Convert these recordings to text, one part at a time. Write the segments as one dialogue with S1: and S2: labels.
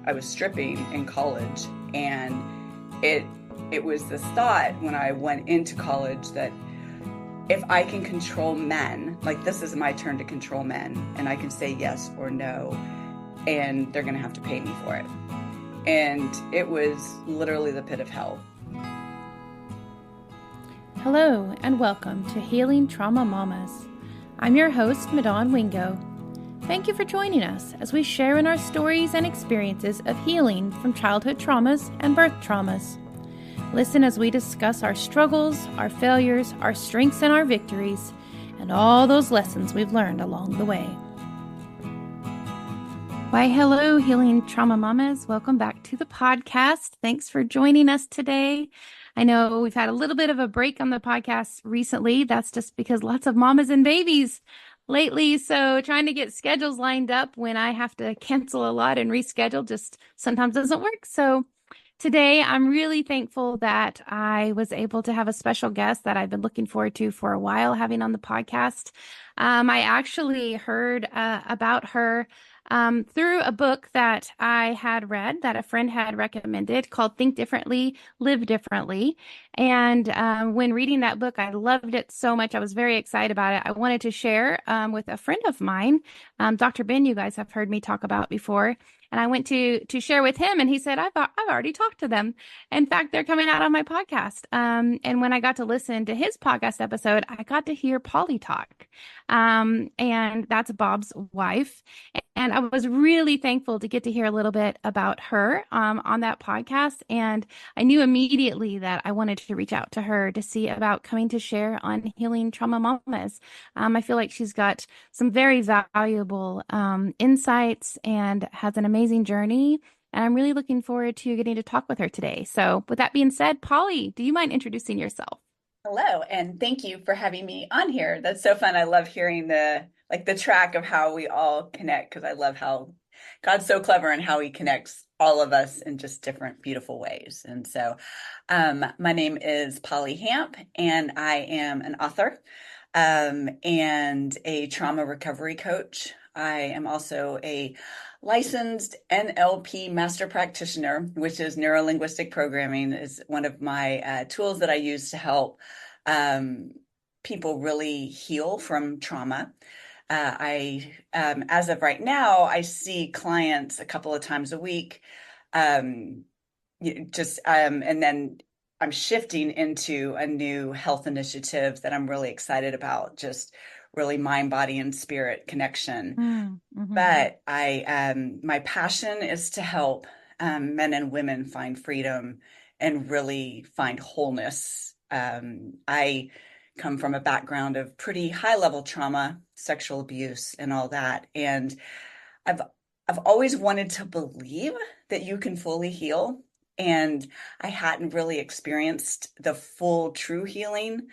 S1: I was stripping in college, and it it was this thought when I went into college that if I can control men, like this is my turn to control men, and I can say yes or no, and they're going to have to pay me for it. And it was literally the pit of hell.
S2: Hello and welcome to Healing Trauma Mamas. I'm your host, Madon Wingo. Thank you for joining us as we share in our stories and experiences of healing from childhood traumas and birth traumas. Listen as we discuss our struggles, our failures, our strengths and our victories, and all those lessons we've learned along the way. Why, hello, Healing Trauma Mamas. Welcome back to the podcast. Thanks for joining us today. I know we've had a little bit of a break on the podcast recently. That's just because lots of mamas and babies lately. So trying to get schedules lined up when I have to cancel a lot and reschedule just sometimes doesn't work. So today I'm really thankful that I was able to have a special guest that I've been looking forward to for a while having on the podcast. I actually heard about her through a book that I had read that a friend had recommended called Think Differently, Live Differently. And when reading that book, I loved it so much. I was very excited about it. I wanted to share with a friend of mine, Dr. Ben, you guys have heard me talk about before. And I went to share with him, and he said, I've already talked to them. In fact, they're coming out on my podcast. And when I got to listen to his podcast episode, I got to hear Polly talk. And that's Bob's wife. And I was really thankful to get to hear a little bit about her on that podcast. And I knew immediately that I wanted to reach out to her to see about coming to share on Healing Trauma Mamas. I feel like she's got some very valuable insights and has an amazing journey. And I'm really looking forward to getting to talk with her today. So with that being said, Polly, do you mind introducing yourself?
S1: Hello, and thank you for having me on here. That's so fun. I love hearing the track of how we all connect, because I love how God's so clever and how he connects all of us in just different beautiful ways. And so my name is Polly Hamp, and I am an author and a trauma recovery coach. I am also a licensed NLP master practitioner, which is neuro-linguistic programming, is one of my tools that I use to help people really heal from trauma. As of right now, I see clients a couple of times a week, and then I'm shifting into a new health initiative that I'm really excited about, just really mind, body, and spirit connection.
S2: Mm-hmm.
S1: But my passion is to help men and women find freedom and really find wholeness. I come from a background of pretty high level trauma, sexual abuse, and all that. And I've always wanted to believe that you can fully heal. And I hadn't really experienced the full true healing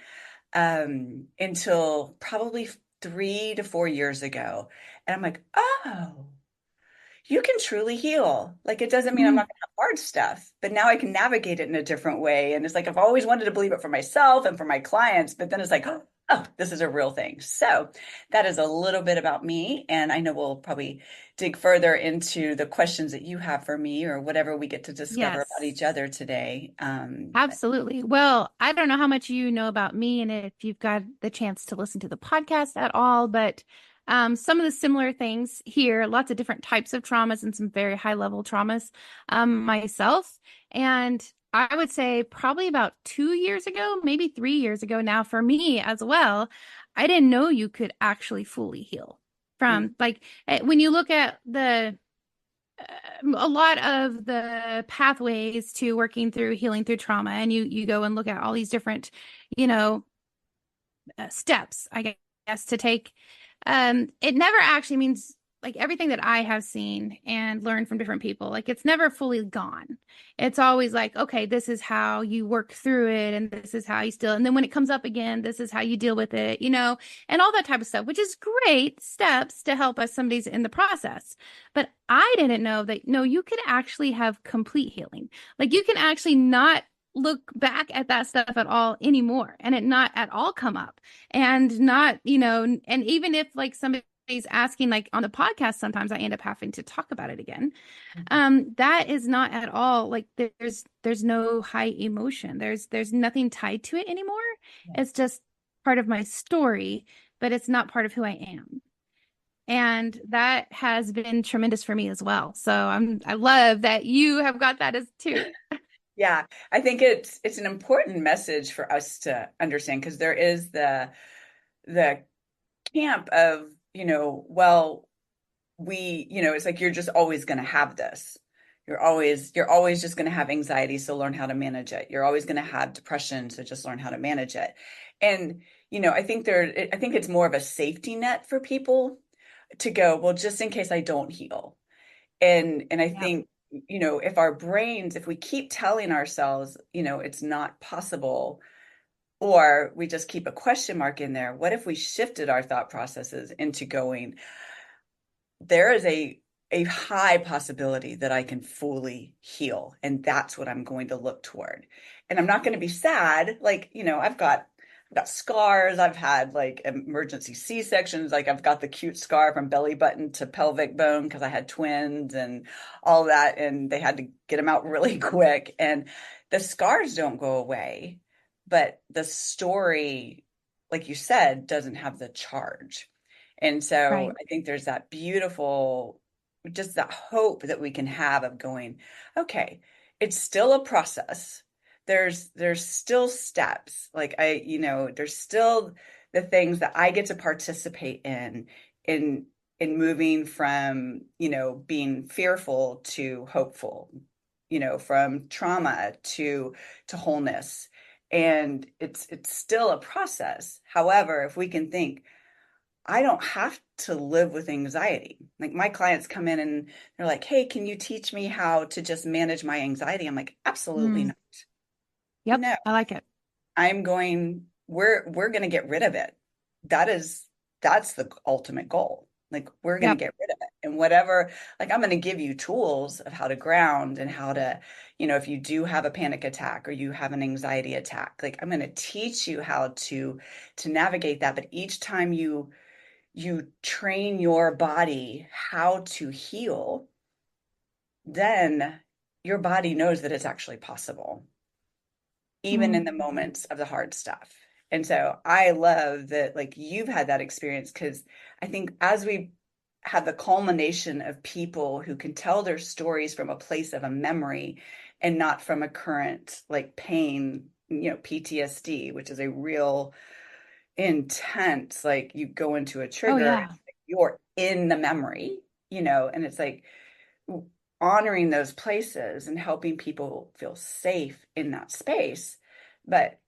S1: until probably 3 to 4 years ago. And I'm like, oh, you can truly heal. Like, it doesn't mean I'm not going to have hard stuff, but now I can navigate it in a different way. And it's like, I've always wanted to believe it for myself and for my clients, but then it's like, oh, this is a real thing. So that is a little bit about me. And I know we'll probably dig further into the questions that you have for me or whatever we get to discover about each other today.
S2: Absolutely. Well, I don't know how much you know about me and if you've got the chance to listen to the podcast at all, but some of the similar things here, lots of different types of traumas and some very high level traumas myself. And I would say probably about 2 years ago, maybe 3 years ago now for me as well, I didn't know you could actually fully heal from when you look at a lot of the pathways to working through healing through trauma, and you go and look at all these different, steps, I guess, to take. It never actually means like everything that I have seen and learned from different people, like it's never fully gone. It's always like, okay, this is how you work through it, and this is how you still, and then when it comes up again, this is how you deal with it, and all that type of stuff, which is great steps to help us somebody's in the process. But I didn't know that, no, you could actually have complete healing. Like you can actually not look back at that stuff at all anymore and it not at all come up and not, and even if like somebody asking, like on the podcast, sometimes I end up having to talk about it again. That is not at all like there's no high emotion. There's nothing tied to it anymore. It's just part of my story, but it's not part of who I am. And that has been tremendous for me as well. So I love that you have got that as too.
S1: Yeah, I think it's an important message for us to understand because there is the camp of, well, it's like you're just always going to have this. You're always just going to have anxiety, so learn how to manage it. You're always going to have depression, so just learn how to manage it. And, I think it's more of a safety net for people to go, well, just in case I don't heal. And I
S2: Yep.
S1: think, if we keep telling ourselves, it's not possible, or we just keep a question mark in there, what if we shifted our thought processes into going, there is a high possibility that I can fully heal, and that's what I'm going to look toward. And I'm not going to be sad. Like, I've got scars. I've had like emergency C-sections. Like I've got the cute scar from belly button to pelvic bone because I had twins and all that, and they had to get them out really quick. And the scars don't go away, but the story, like you said, doesn't have the charge. And so
S2: Right.
S1: I think there's that beautiful, just that hope that we can have of going, okay, it's still a process. There's still steps. Like there's still the things that I get to participate in in moving from, being fearful to hopeful, from trauma to wholeness. And it's still a process. However, if we can think, I don't have to live with anxiety. Like my clients come in and they're like, "Hey, can you teach me how to just manage my anxiety?" I'm like, "Absolutely
S2: Mm,
S1: not.
S2: yep.
S1: No,
S2: I like it.
S1: we're going to get rid of it. That is that's the ultimate goal. Like we're going to
S2: Yep.
S1: get rid of it. And whatever, like I'm going to give you tools of how to ground and how to, if you do have a panic attack or you have an anxiety attack, like I'm going to teach you how to navigate that. But each time you train your body how to heal, then your body knows that it's actually possible, even in
S2: Mm,
S1: the moments of the hard stuff. And so I love that, like, you've had that experience because I think as we have the culmination of people who can tell their stories from a place of a memory and not from a current, like, pain, PTSD, which is a real intense, like you go into a
S2: oh
S1: trigger,
S2: yeah.
S1: you're in the memory, and it's like honoring those places and helping people feel safe in that space, but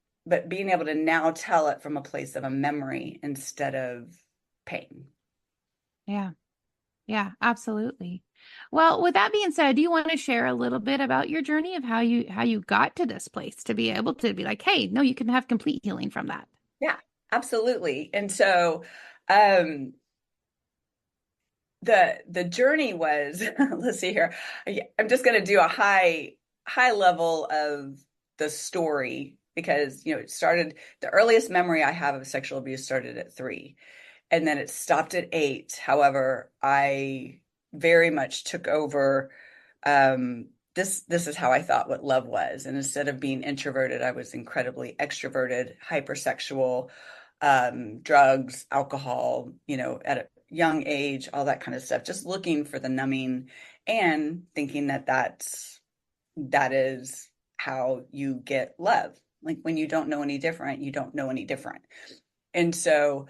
S1: being able to now tell it from a place of a memory instead of pain.
S2: Yeah. Yeah, absolutely. Well, with that being said, do you want to share a little bit about your journey of how you got to this place to be able to be like, hey, no, you can have complete healing from that?
S1: Yeah, absolutely. And so um the journey was, let's see here. I'm just going to do a high level of the story because it started, the earliest memory I have of sexual abuse started at 3, and then it stopped at 8. However, I very much took over. This is how I thought what love was, and instead of being introverted, I was incredibly extroverted, hypersexual, drugs, alcohol, at a young age, all that kind of stuff, just looking for the numbing and thinking that is how you get love. Like when you don't know any different, you don't know any different. And so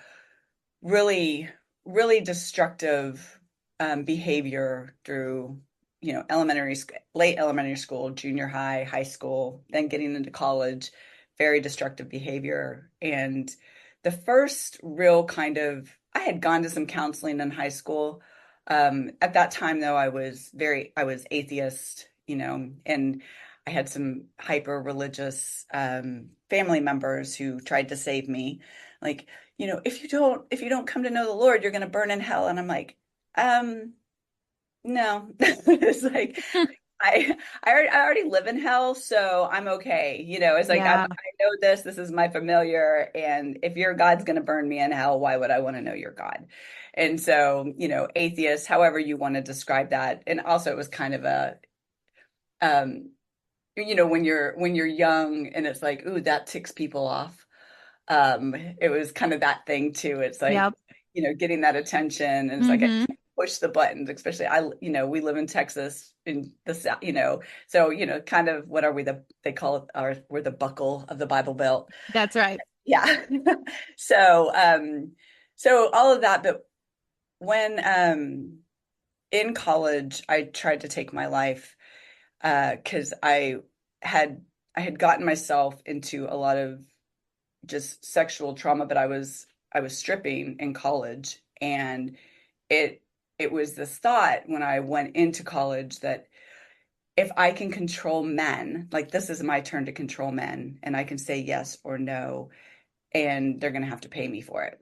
S1: really, really destructive behavior through, late elementary school, junior high, high school, then getting into college, very destructive behavior. And the first real I had gone to some counseling in high school. At that time, though, I was atheist, and I had some hyper religious family members who tried to save me. Like, if you don't come to know the Lord, you're going to burn in hell. And I'm like, no. It's like I already live in hell, so I'm okay. It's like
S2: Yeah,
S1: I know this is my familiar, and if your God's going to burn me in hell, why would I want to know your God? And so, atheist, however you want to describe that. And also it was kind of a um when you're young and it's like, ooh, that ticks people off. It was kind of that thing too. It's like,
S2: yep.
S1: getting that attention, and it's like I
S2: Mm-hmm.
S1: can't push the buttons, especially we live in Texas in the South, so kind of what are we they call it we're the buckle of the Bible Belt.
S2: That's right.
S1: Yeah. So so all of that, but when in college I tried to take my life because had I had gotten myself into a lot of just sexual trauma, but I was stripping in college, and it it was this thought when I went into college that if I can control men, like this is my turn to control men, and I can say yes or no, and they're going to have to pay me for it.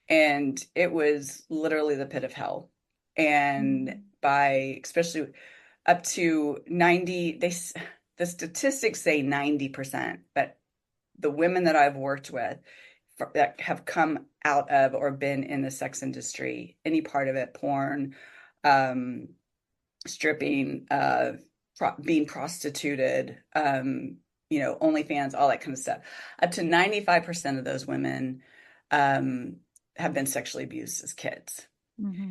S1: And it was literally the pit of hell. And by especially up to 90, the statistics say 90%, but the women that I've worked with that have come out of or been in the sex industry, any part of it, porn, um, stripping, being prostituted, OnlyFans, all that kind of stuff. Up to 95% of those women um, have been sexually abused as kids
S2: Mm-hmm.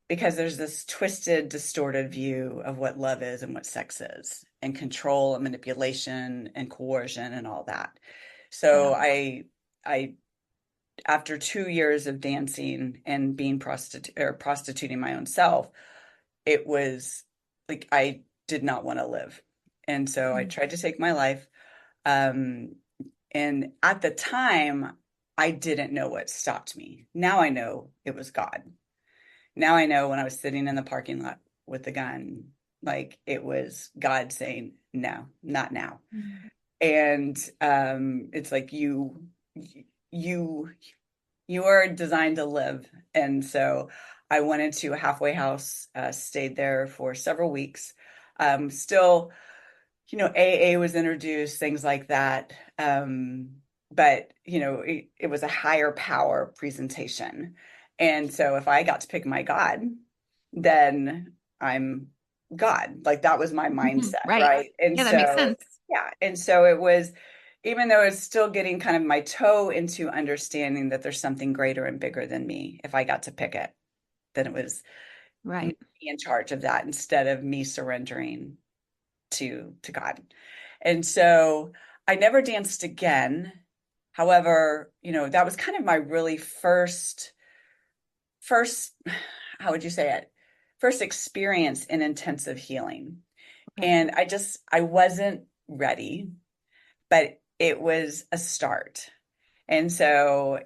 S1: because there's this twisted, distorted view of what love is and what sex is, and control and manipulation and coercion and all that. So
S2: Yeah.
S1: I after 2 years of dancing and being prostituting my own self, it was like I did not want to live. And so I tried to take my life. Um, and at the time, I didn't know what stopped me. Now I know it was God. Now I know when I was sitting in the parking lot with the gun, like it was God saying, no, not now.
S2: Mm-hmm.
S1: And it's like you you are designed to live. And so I went into a halfway house, stayed there for several weeks. Still, AA was introduced, things like that. But, it was a higher power presentation. And so if I got to pick my God, then I'm God. Like that was my mindset,
S2: Right.
S1: right? And
S2: Yeah, that makes
S1: so,
S2: sense.
S1: yeah. And so it was, even though it's still getting kind of my toe into understanding that there's something greater and bigger than me, if I got to pick it, then it was me
S2: Right.
S1: in charge of that instead of me surrendering to God. And so I never danced again. However, that was kind of my really first, how would you say it? First experience in intensive healing.
S2: Okay.
S1: And I wasn't ready, but it was a start. And so,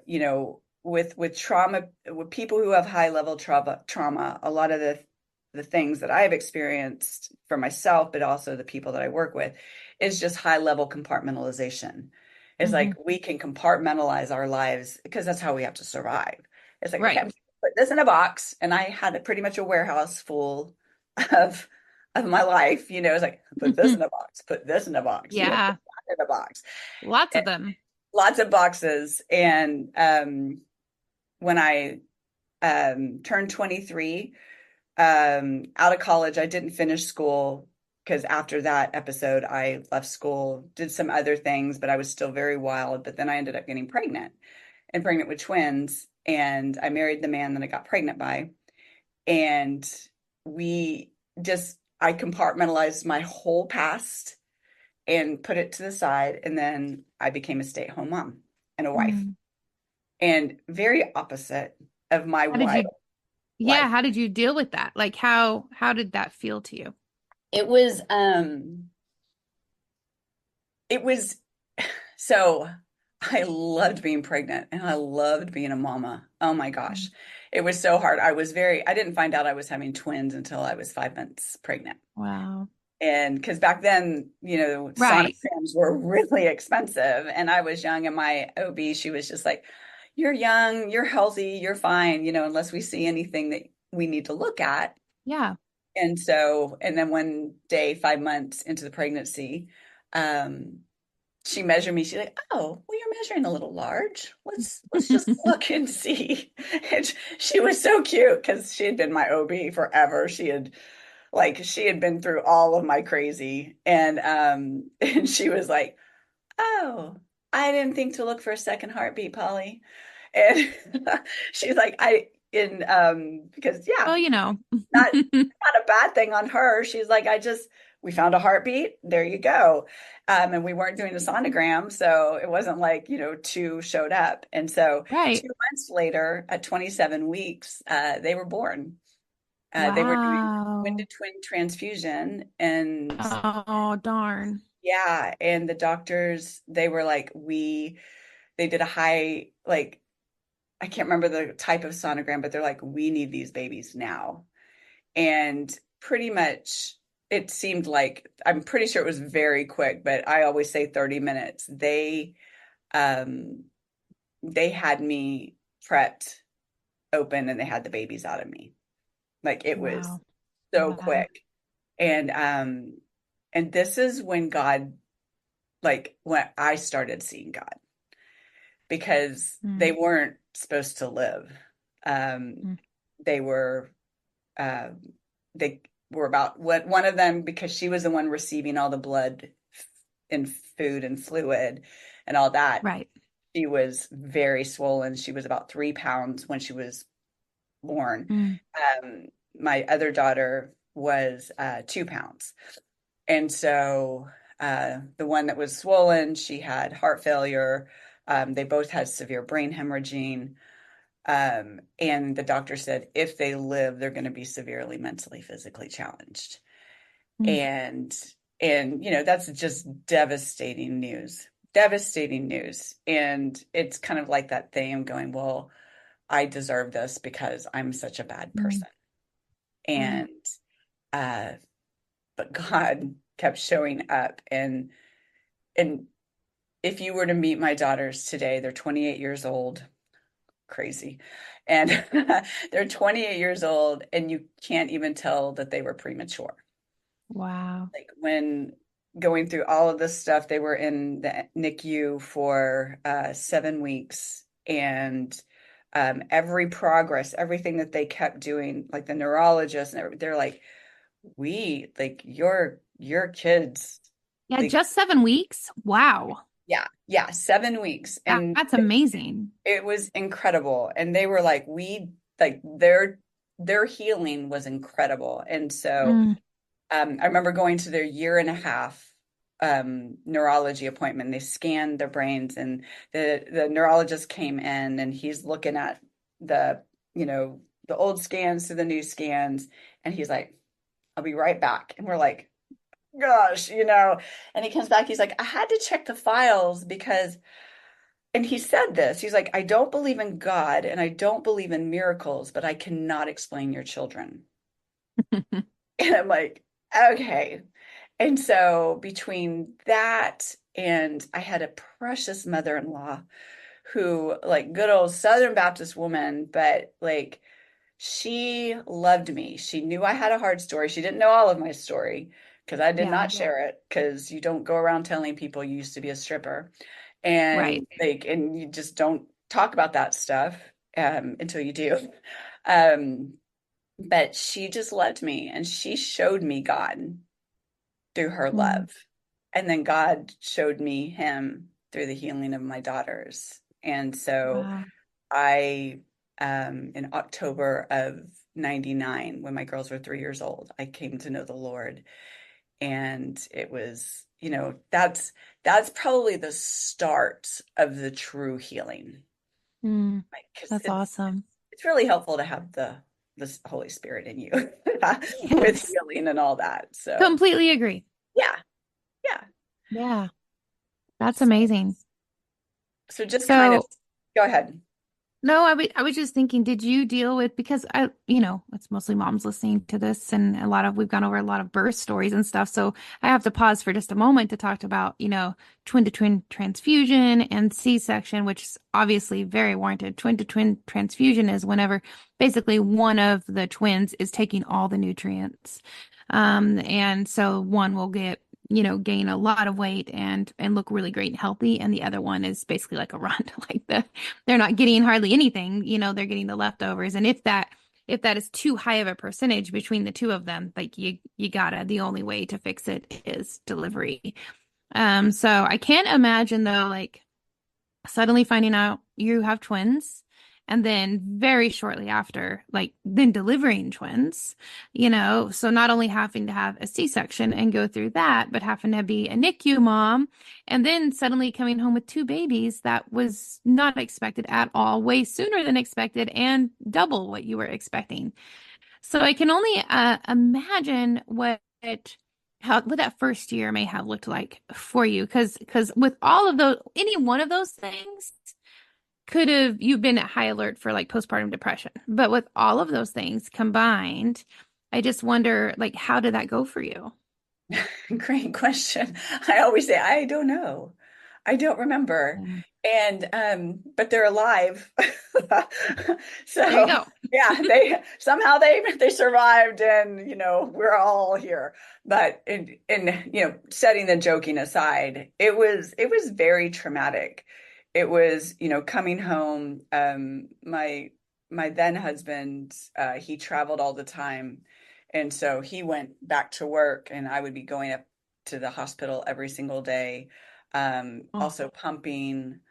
S1: with trauma, with people who have high level trauma, a lot of the things that I've experienced for myself, but also the people that I work with, is just high level compartmentalization. It's
S2: Mm-hmm.
S1: like we can compartmentalize our lives because that's how we have to survive. It's like, okay,
S2: Right.
S1: I'm put this in a box, and I had pretty much a warehouse full of of my life. It's like put this in a box, put this in a box, put
S2: Yeah.
S1: that in a box,
S2: Lots of them.
S1: lots of boxes. And when I turned 23, out of college, I didn't finish school because after that episode, I left school, did some other things, but I was still very wild. But then I ended up getting pregnant and pregnant with twins. And I married the man that I got pregnant by. And we I compartmentalized my whole past and put it to the side. And then I became a stay-at-home mom and a wife,
S2: Mm.
S1: and very opposite of my
S2: How did
S1: wild
S2: you, yeah,
S1: life.
S2: how did you deal with that? Like how did that feel to you?
S1: It was it was so I loved being pregnant and I loved being a mama. Oh my gosh.
S2: Mm.
S1: It was so hard. I didn't find out I was having twins until I was 5 months pregnant.
S2: Wow.
S1: And because back then,
S2: Right.
S1: sonograms were really expensive, and I was young, and my OB, she was just like, you're young, you're healthy, you're fine, unless we see anything that we need to look at,
S2: Yeah.
S1: And so, and then one day, 5 months into the pregnancy, um, she measured me. She's like, "Oh, well, you're measuring a little large. Let's just look and see." And she was so cute because she had been my OB forever. She had been through all of my crazy, and and she was like, "Oh, I didn't think to look for a second heartbeat, Polly." And she's like, "I in because yeah,
S2: Well,
S1: not not a bad thing on her. She's like, we found a heartbeat. There you go. And we weren't doing a sonogram, so it wasn't like, two showed up. And so
S2: Right.
S1: 2 months later, at 27 weeks, they were born. They were doing twin to
S2: Wow.
S1: twin transfusion, and
S2: Oh, darn.
S1: yeah, and the doctors, they were like, they did a high, like, I can't remember the type of sonogram, but they're like, we need these babies now. And pretty much it seemed like, I'm pretty sure it was very quick, but I always say 30 minutes. Um they had me prepped open and they had the babies out of me. Like it was
S2: Wow.
S1: so
S2: Wow.
S1: quick. And this is when God, like when I started seeing God, because they
S2: Mm,
S1: weren't supposed to live. Um
S2: mm,
S1: they were uh, they were about what one of them, because she was the one receiving all the blood and food and fluid and all that.
S2: right.
S1: She was very swollen. She was about 3 pounds when she was born.
S2: Mm,
S1: Um, my other daughter was 2 pounds. And so the one that was swollen, she had heart failure. They both had severe brain hemorrhaging. And the doctor said if they live, they're going to be severely mentally, physically challenged.
S2: mm,
S1: And that's just devastating news. Devastating news. And it's kind of like that thing of going, well, I deserve this because I'm such a bad
S2: mm,
S1: person.
S2: mm.
S1: And uh but God kept showing up, and if you were to meet my daughters today, they're 28 years old. Crazy. And they're 28 years old, and you can't even tell that they were premature.
S2: Wow.
S1: Like when going through all of this stuff, they were in the NICU for 7 weeks. And every progress, everything that they kept doing, like the neurologist, and they're like, your kids,
S2: Yeah,
S1: like,
S2: just 7 weeks. Wow.
S1: yeah, yeah, 7 weeks. And
S2: That's amazing.
S1: it was incredible. And they were like, like their healing was incredible. And so
S2: Mm,
S1: I remember going to their year and a half neurology appointment. They scanned their brains, and the neurologist came in, and he's looking at the, the old scans to the new scans, and he's like, "I'll be right back." And we're like, "Gosh," And he comes back, he's like, "I had to check the files because," and he said this, he's like, "I don't believe in God and I don't believe in miracles, but I cannot explain your children." And I'm like, "Okay." And so between that, and I had a precious mother-in-law who, like, good old Southern Baptist woman, but like she loved me. She knew I had a hard story. She didn't know all of my story because I did
S2: yeah,
S1: not share it, because you don't go around telling people you used to be a stripper.
S2: right.
S1: And you just don't talk about that stuff until you do. Um, but she just loved me, and she showed me God through her
S2: Mm,
S1: love. And then God showed me him through the healing of my daughters. And so
S2: wow.
S1: I, in October of 99, when my girls were 3 years old, I came to know the Lord. And it was, that's probably the start of the true healing.
S2: Mm,
S1: Like, because
S2: that's awesome.
S1: it's really helpful to have the Holy Spirit in you with
S2: Yes.
S1: healing and all that. So
S2: Completely agree.
S1: yeah, yeah.
S2: Yeah, that's
S1: So
S2: amazing.
S1: so just kind of
S2: So,
S1: go ahead.
S2: No, I was just thinking, did you deal with, because it's mostly moms listening to this, and we've gone over a lot of birth stories and stuff. So I have to pause for just a moment to talk about, twin to twin transfusion and C-section, which is obviously very warranted. Twin to twin transfusion is whenever basically one of the twins is taking all the nutrients. And so one will gain a lot of weight and look really great and healthy, and the other one is basically like a runt, they're not getting hardly anything, they're getting the leftovers. And if that is too high of a percentage between the two of them, like you gotta, the only way to fix it is delivery. So I can't imagine though, like suddenly finding out you have twins and then very shortly after, like then delivering twins, so not only having to have a C-section and go through that, but having to be a NICU mom and then suddenly coming home with two babies that was not expected at all, way sooner than expected and double what you were expecting. So I can only imagine what that first year may have looked like for you, because with all of those, any one of those things could have you've been at high alert for like postpartum depression. But with all of those things combined, I just wonder, like, how did that go for you?
S1: Great question. I always say, I don't know. I don't remember.
S2: Yeah.
S1: And but they're alive.
S2: There you
S1: So
S2: go.
S1: yeah, they somehow they survived and we're all here. But in setting the joking aside, it was very traumatic. It was, coming home, my then husband, he traveled all the time. And so he went back to work, and I would be going up to the hospital every single day,
S2: Oh,
S1: also pumping.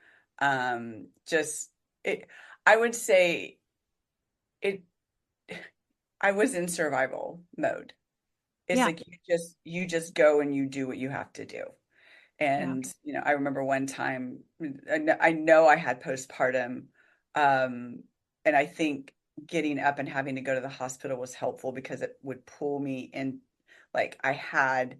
S1: Just it, I would say it, I was in survival mode. It's
S2: yeah,
S1: like you just go and you do what you have to do.
S2: yeah,
S1: And, I remember one time, I know I had postpartum, and I think getting up and having to go to the hospital was helpful because it would pull me in. Like I had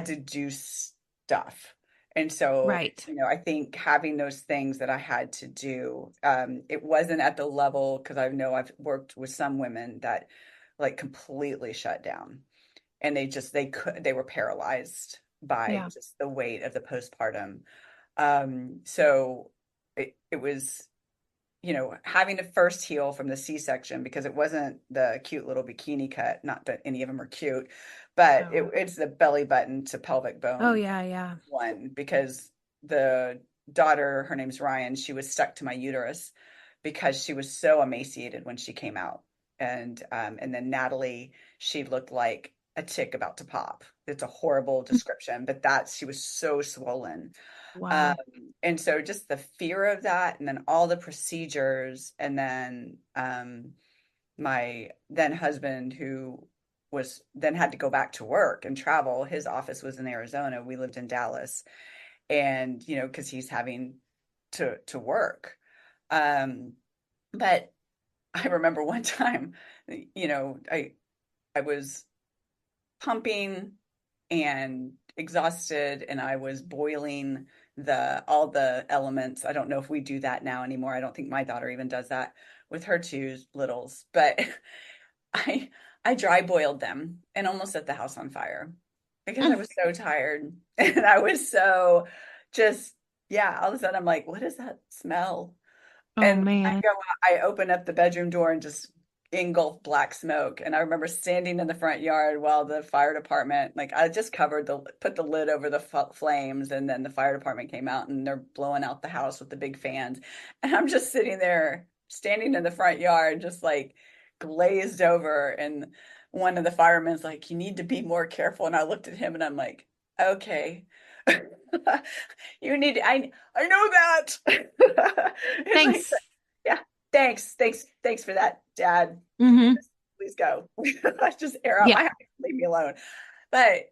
S1: to do stuff. And so,
S2: right.
S1: I think having those things that I had to do, it wasn't at the level, because I know I've worked with some women that like completely shut down, and they were paralyzed by
S2: Yeah,
S1: just the weight of the postpartum. So it was, having to first heal from the C-section, because it wasn't the cute little bikini cut, not that any of them are cute, but
S2: oh,
S1: it's the belly button to pelvic
S2: oh
S1: bone
S2: yeah, yeah.
S1: one, because the daughter, her name's Ryan, she was stuck to my uterus because she was so emaciated when she came out. And then Natalie, she looked like a tick about to pop. It's a horrible description, but she was so swollen. Um,
S2: Wow.
S1: and so just the fear of that, and then all the procedures, and then my then husband, who was then had to go back to work and travel. His office was in Arizona. We lived in Dallas, and because he's having to work. Um, but I remember one time, I was pumping and exhausted, and I was boiling the all the elements. I don't know if we do that now anymore. I don't think my daughter even does that with her two littles, but I I dry boiled them and almost set the house on fire because I
S2: Mm.
S1: was so tired and I was so just, yeah, all of a sudden I'm like, what is that smell?
S2: Oh
S1: And I
S2: man.
S1: go I open up the bedroom door and just engulf black smoke. And I remember standing in the front yard while the fire department, like I just put the lid over the flames, and then the fire department came out and they're blowing out the house with the big fans. And I'm just sitting there, standing in the front yard, just like glazed over. And one of the firemen's like, you need to be more careful. And I looked at him and I'm like, okay. You need, I know that. It's like,
S2: Thanks.
S1: yeah, thanks for that, Dad.
S2: Mm-hmm.
S1: Please go. Just air out
S2: Yeah.
S1: my house, leave me alone. But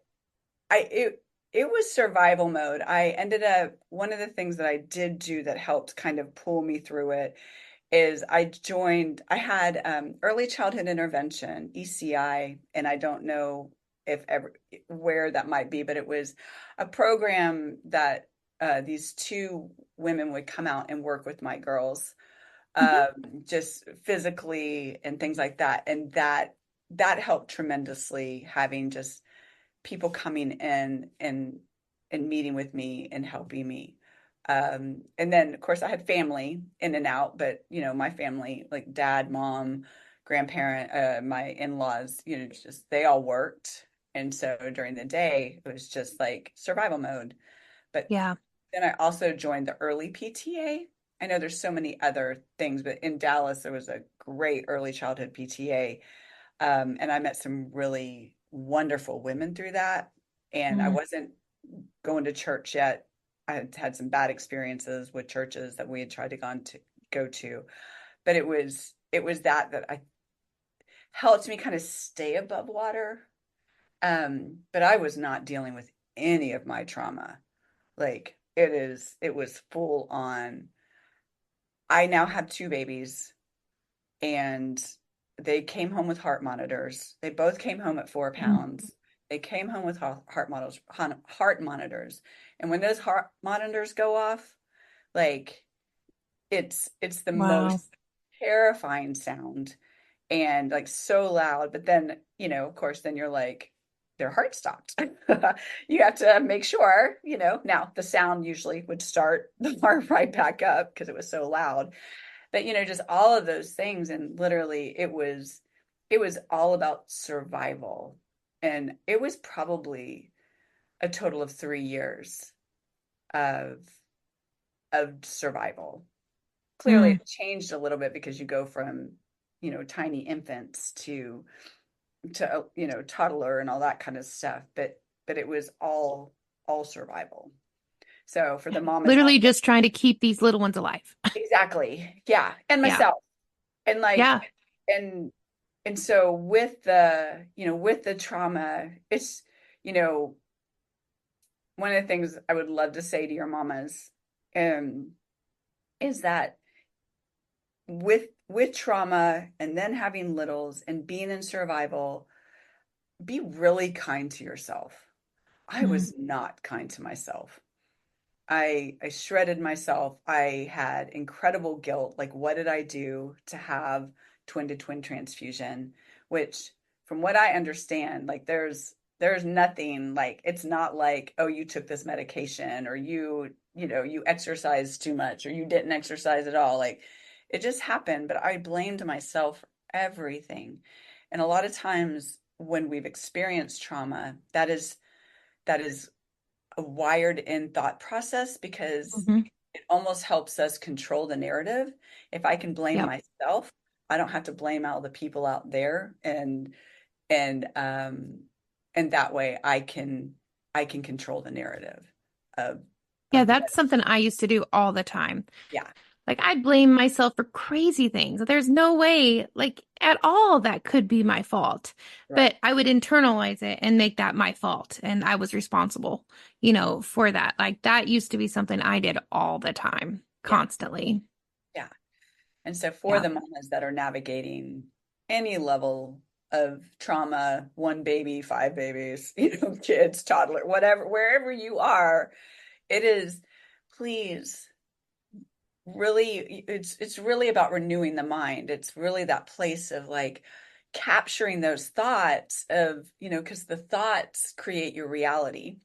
S1: it was survival mode. I ended up, one of the things that I did do that helped kind of pull me through it is I had early childhood intervention, ECI, and I don't know if ever where that might be, but it was a program that these two women would come out and work with my girls.
S2: Hmm.
S1: just physically and things like that. And that helped tremendously, having just people coming in and meeting with me and helping me. And then of course I had family in and out, but my family, like dad, mom, grandparent, my in-laws, just they all worked. And so during the day, it was just like survival mode. But
S2: Yeah.
S1: then I also joined the early PTA. I know there's so many other things, but in Dallas, there was a great early childhood PTA. And I met some really wonderful women through that. And I
S2: Mm.
S1: wasn't going to church yet. I had had some bad experiences with churches that we had tried to go to, but it was that I helped me kind of stay above water. But I was not dealing with any of my trauma. Like it was full on. I now have two babies and they came home with heart monitors. They both came home at 4 pounds. They came home with heart monitors. And when those heart monitors go off, like it's the most
S2: Wow.
S1: terrifying sound and like so loud. But then, of course, then you're like, their heart stopped. You have to make sure, now the sound usually would start the heart right back up because it was so loud. But just all of those things, and literally it was all about survival. And it was probably a total of 3 years of survival. Clearly
S2: Mm.
S1: it changed a little bit because you go from tiny infants to toddler and all that kind of stuff, but it was all survival. So for the mamas out
S2: Literally just trying to keep these little ones alive.
S1: exactly, yeah, and
S2: Yeah.
S1: myself, and like
S2: Yeah.
S1: and and so with the trauma, it's you know one of the things I would love to say to your mamas um is that with trauma and then having littles and being in survival, be really kind to yourself. I
S2: Mm.
S1: was not kind to myself. I shredded myself. I had incredible guilt. Like, what did I do to have twin to twin transfusion? Which, from what I understand, like there's nothing, like it's not like, oh, you took this medication or you exercised too much or you didn't exercise at all. Like it just happened, but I blamed myself for everything. And a lot of times when we've experienced trauma, that is a wired in thought process because
S2: Hmm.
S1: it almost helps us control the narrative. If I can blame
S2: Yep.
S1: myself, I don't have to blame all the people out there, and and that way I can control the narrative of
S2: Yeah,
S1: what.
S2: that's something I used to do all the time.
S1: Yeah,
S2: Like I'd blame myself for crazy things. There's no way, like at all, that could be my fault.
S1: right.
S2: But I would internalize it and make that my fault. And I was responsible, for that. Like that used to be something I did all the time,
S1: Yeah,
S2: constantly.
S1: yeah. And so for
S2: Yeah.
S1: the mamas that are navigating any level of trauma, one baby, five babies, kids, toddler, whatever, wherever you are, it is, please, really, it's really about renewing the mind. It's really that place of like capturing those thoughts of, because the thoughts create your reality,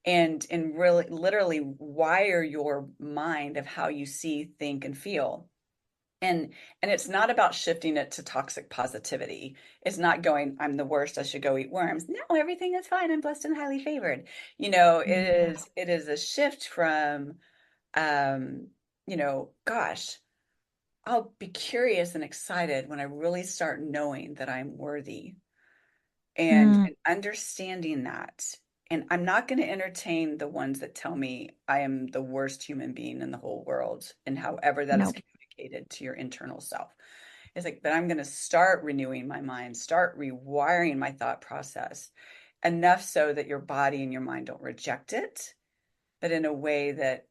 S1: and really literally wire your mind of how you see, think, and feel. And it's not about shifting it to toxic positivity. It's not going, I'm the worst, I should go eat worms. No, everything is fine. I'm blessed and highly favored. It
S2: Mm.
S1: is a shift from um, gosh, I'll be curious and excited when I really start knowing that I'm worthy
S2: Mm.
S1: and understanding that. And I'm not going to entertain the ones that tell me I am the worst human being in the whole world, and however that is
S2: No.
S1: communicated to your internal self. It's like, but I'm going to start renewing my mind, start rewiring my thought process enough so that your body and your mind don't reject it, but in a way that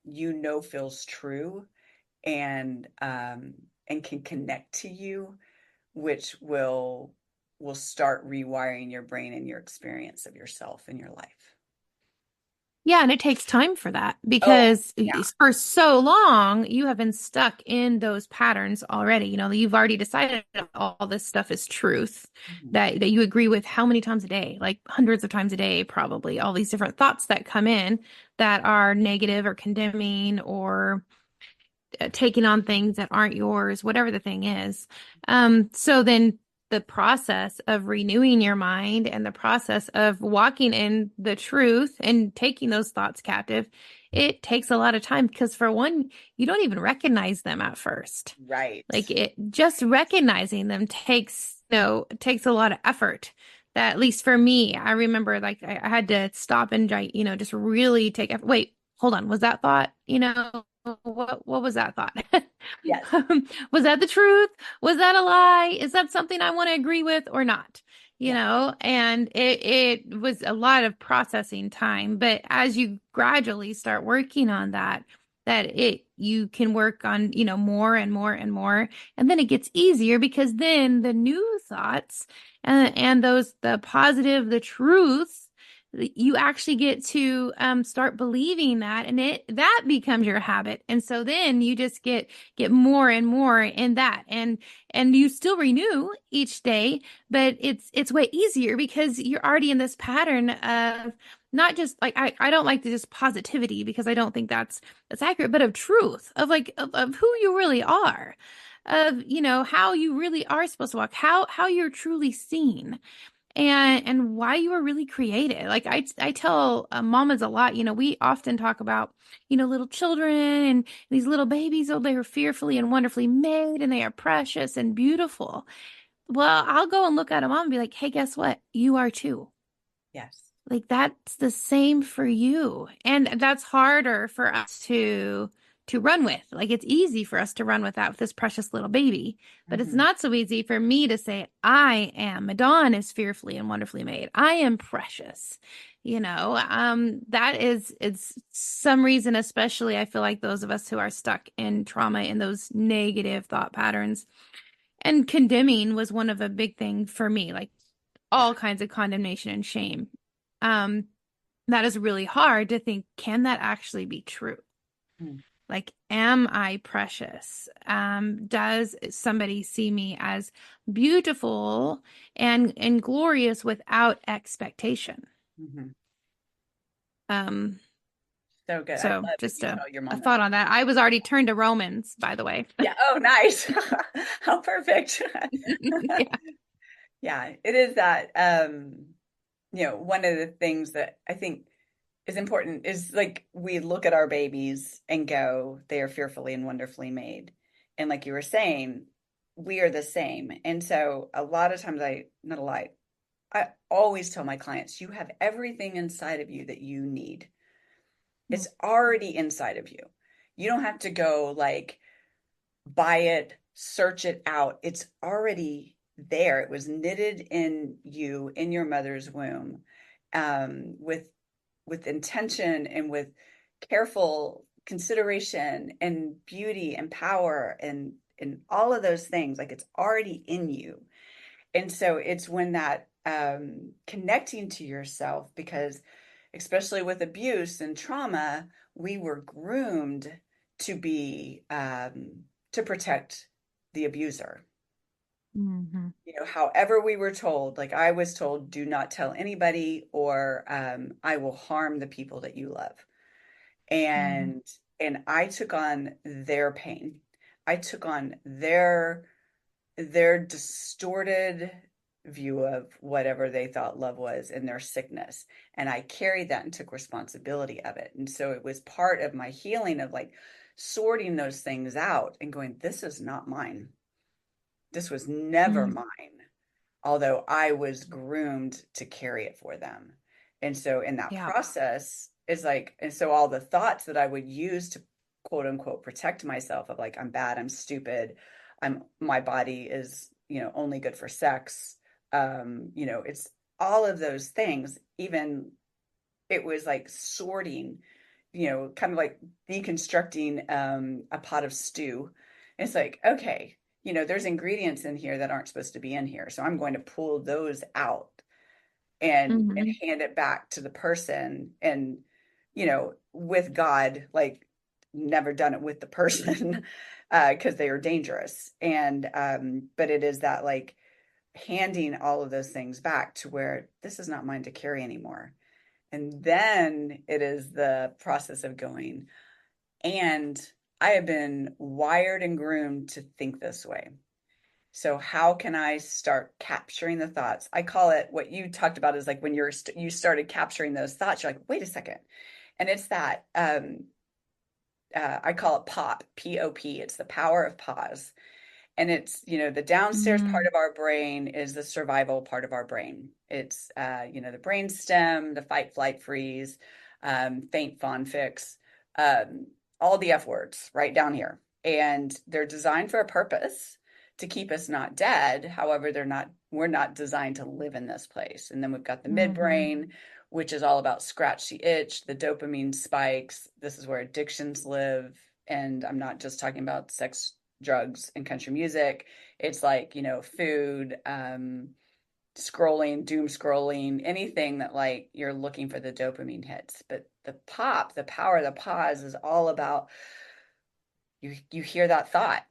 S1: feels true and can connect to you, which will start rewiring your brain and your experience of yourself and your life.
S2: Yeah, and it takes time for that
S1: Oh,
S2: because
S1: yeah.
S2: for so long you have been stuck in those patterns already. You know, you've already decided that all this stuff is truth,
S1: Mhm.
S2: that you agree with how many times a day, like hundreds of times a day, probably. All these different thoughts that come in that are negative or condemning or taking on things that aren't yours, whatever the thing is. So then the process of renewing your mind and the process of walking in the truth and taking those thoughts captive, it takes a lot of time because for one, you don't even recognize them at first.
S1: Right.
S2: Like it just recognizing them takes, takes a lot of effort. That at least for me, I remember like I had to stop and just really take effort. Wait, hold on. Was that thought, what was that thought?
S1: Yes.
S2: Was that the truth? Was that a lie? Is that something I want to agree with or not?
S1: Yeah.
S2: And it was a lot of processing time. But as you gradually start working on that, you can work on, more and more and more. And then it gets easier because then the new thoughts and those, the positive, the truth, you actually get to start believing that, and that becomes your habit. And so then you just get more and more in that, and you still renew each day, but it's way easier because you're already in this pattern of not just like I don't like to just positivity because I don't think that's accurate, but of truth, of like of who you really are, of how you really are supposed to walk, how you're truly seen, and why you were really created. Like I tell mamas a lot, we often talk about, little children and these little babies. Oh, they are fearfully and wonderfully made, and they are precious and beautiful. Well, I'll go and look at a mom and be like, hey, guess what? You are too.
S1: Yes.
S2: Like that's the same for you. And that's harder for us to run with. Like it's easy for us to run with that with this precious little baby, but it's
S1: Hmm.
S2: not so easy for me to say I am. Madon is fearfully and wonderfully made. I am precious. That is it's some reason, especially I feel like those of us who are stuck in trauma in those negative thought patterns, and condemning was one of a big thing for me, like
S1: Yeah.
S2: all kinds of condemnation and shame. Um, that is really hard to think, can that actually be true?
S1: Mm.
S2: Like, am I precious? Does somebody see me as beautiful and glorious without expectation?
S1: Hmm.
S2: Um,
S1: So good. I
S2: so
S1: love that
S2: just
S1: you
S2: a,
S1: tell your
S2: a
S1: mom that.
S2: thought on that. I was already turned to Romans, by the way.
S1: Yeah. Oh, nice. How perfect.
S2: Yeah.
S1: Yeah, it is that one of the things that I think is important is like we look at our babies and go, they are fearfully and wonderfully made. And like you were saying, we are the same. And so a lot of times not a lie, I always tell my clients, you have everything inside of you that you need. It's already inside of you. You don't have to go like buy it, search it out. It's already there. It was knitted in you in your mother's womb, with intention and with careful consideration and beauty and power and all of those things. Like it's already in you. And so it's when that connecting to yourself, because especially with abuse and trauma, we were groomed to be to protect the abuser.
S2: Hmm.
S1: However we were told, like I was told, do not tell anybody, or I will harm the people that you love.
S2: Hmm.
S1: And I took on their pain. I took on their distorted view of whatever they thought love was and their sickness. And I carried that and took responsibility of it. And so it was part of my healing of like sorting those things out and going, this is not mine. This was never
S2: Hmm.
S1: mine, although I was groomed to carry it for them. And so in that
S2: Yeah.
S1: process is like, and so all the thoughts that I would use to quote unquote protect myself of like, I'm bad, I'm stupid, my body is, only good for sex. It's all of those things. Even it was like sorting, kind of like deconstructing a pot of stew. It's like, okay, there's ingredients in here that aren't supposed to be in here. So I'm going to pull those out and
S2: Hmm.
S1: hand it back to the person. And with God, like never done it with the person because they are dangerous. And but it is that like handing all of those things back to where this is not mine to carry anymore. And then it is the process of going, and I have been wired and groomed to think this way. So how can I start capturing the thoughts? I call it what you talked about is like when you started capturing those thoughts, you're like, wait a second. And it's that I call it POP, POP. It's the power of pause. And it's, the downstairs part
S2: Mm,
S1: of our brain is the survival part of our brain. It's, the brain stem, the fight, flight, freeze, faint, fawn, fix, um, all the F words right down here. And they're designed for a purpose to keep us not dead. However, we're not designed to live in this place. And then we've got the
S2: mhm,
S1: midbrain, which is all about scratch the itch, the dopamine spikes. This is where addictions live. And I'm not just talking about sex, drugs, and country music. It's like, food, scrolling, doom scrolling, anything that like you're looking for the dopamine hits. But the pop, the power of the pause is all about you hear that thought.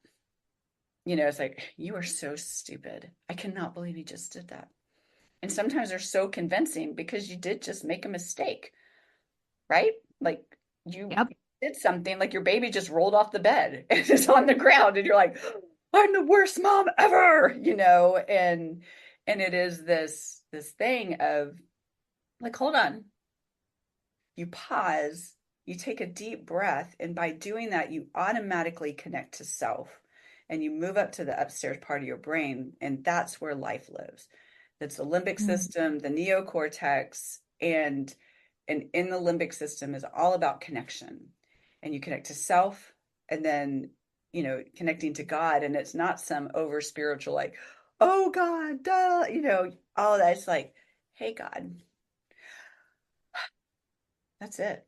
S1: It's like, you are so stupid. I cannot believe you just did that. And sometimes they're so convincing because you did just make a mistake, right? Like you
S2: yep.
S1: did something, like your baby just rolled off the bed and is on the ground, and you're like, I'm the worst mom ever, and it is this thing of like, hold on, you pause, you take a deep breath, and by doing that, you automatically connect to self and you move up to the upstairs part of your brain, and that's where life lives. That's the limbic
S2: Mm,
S1: system, the neocortex, and in the limbic system is all about connection. And you connect to self, and then connecting to God, and it's not some over spiritual like, oh God, duh, all that. It's like, hey God, that's it.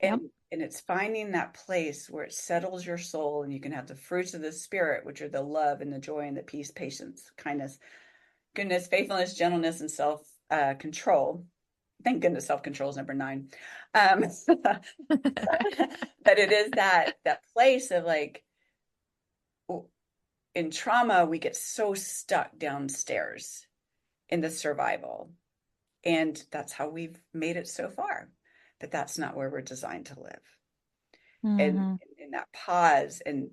S2: yep.
S1: And it's finding that place where it settles your soul, and you can have the fruits of the spirit, which are the love and the joy and the peace, patience, kindness, goodness, faithfulness, gentleness, and self control. Thank goodness self control is number 9. But it is that place of like, in trauma we get so stuck downstairs in the survival, and that's how we've made it so far. But that's not where we're designed to live. And
S2: Mhm.
S1: in that pause, and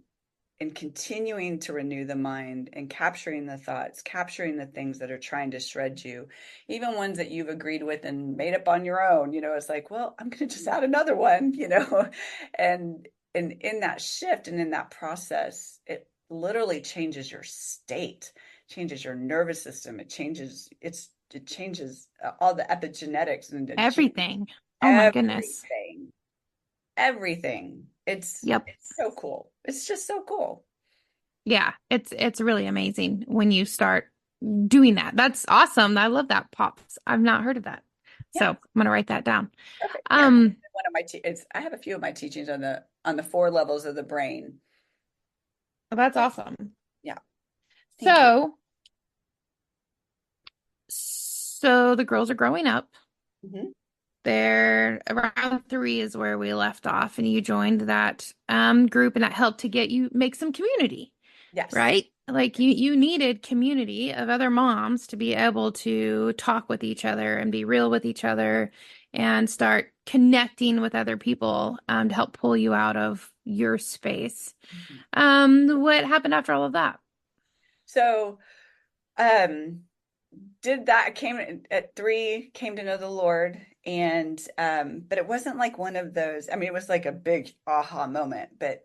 S1: continuing to renew the mind and capturing the thoughts, capturing the things that are trying to shred you, even ones that you've agreed with and made up on your own, it's like, well, I'm going to just add another one, and in that shift and in that process, it literally changes your state, changes your nervous system. It changes all the epigenetics, and it changes
S2: Everything. Oh my goodness.
S1: everything, everything.
S2: Yep.
S1: It's so cool. It's just so cool.
S2: Yeah, it's really amazing when you start doing that. That's awesome. I love that pops. I've not heard of that. So
S1: Yeah,
S2: I'm gonna write that down.
S1: perfect. Yeah,
S2: Um,
S1: one of my it's I have a few of my teachings on the 4 levels of the brain.
S2: that's
S1: But
S2: awesome.
S1: yeah, thank you.
S2: So, so the girls are growing up.
S1: Hmm.
S2: They're around 3 is where we left off, and you joined that group, and that helped to get you make some community,
S1: Yes.
S2: right? Like you needed community of other moms to be able to talk with each other and be real with each other and start connecting with other people to help pull you out of your space.
S1: Mhm.
S2: What happened after all of that?
S1: So, um, did that came at 3, came to know the Lord, and but it wasn't like one of those. I mean, it was like a big aha moment, but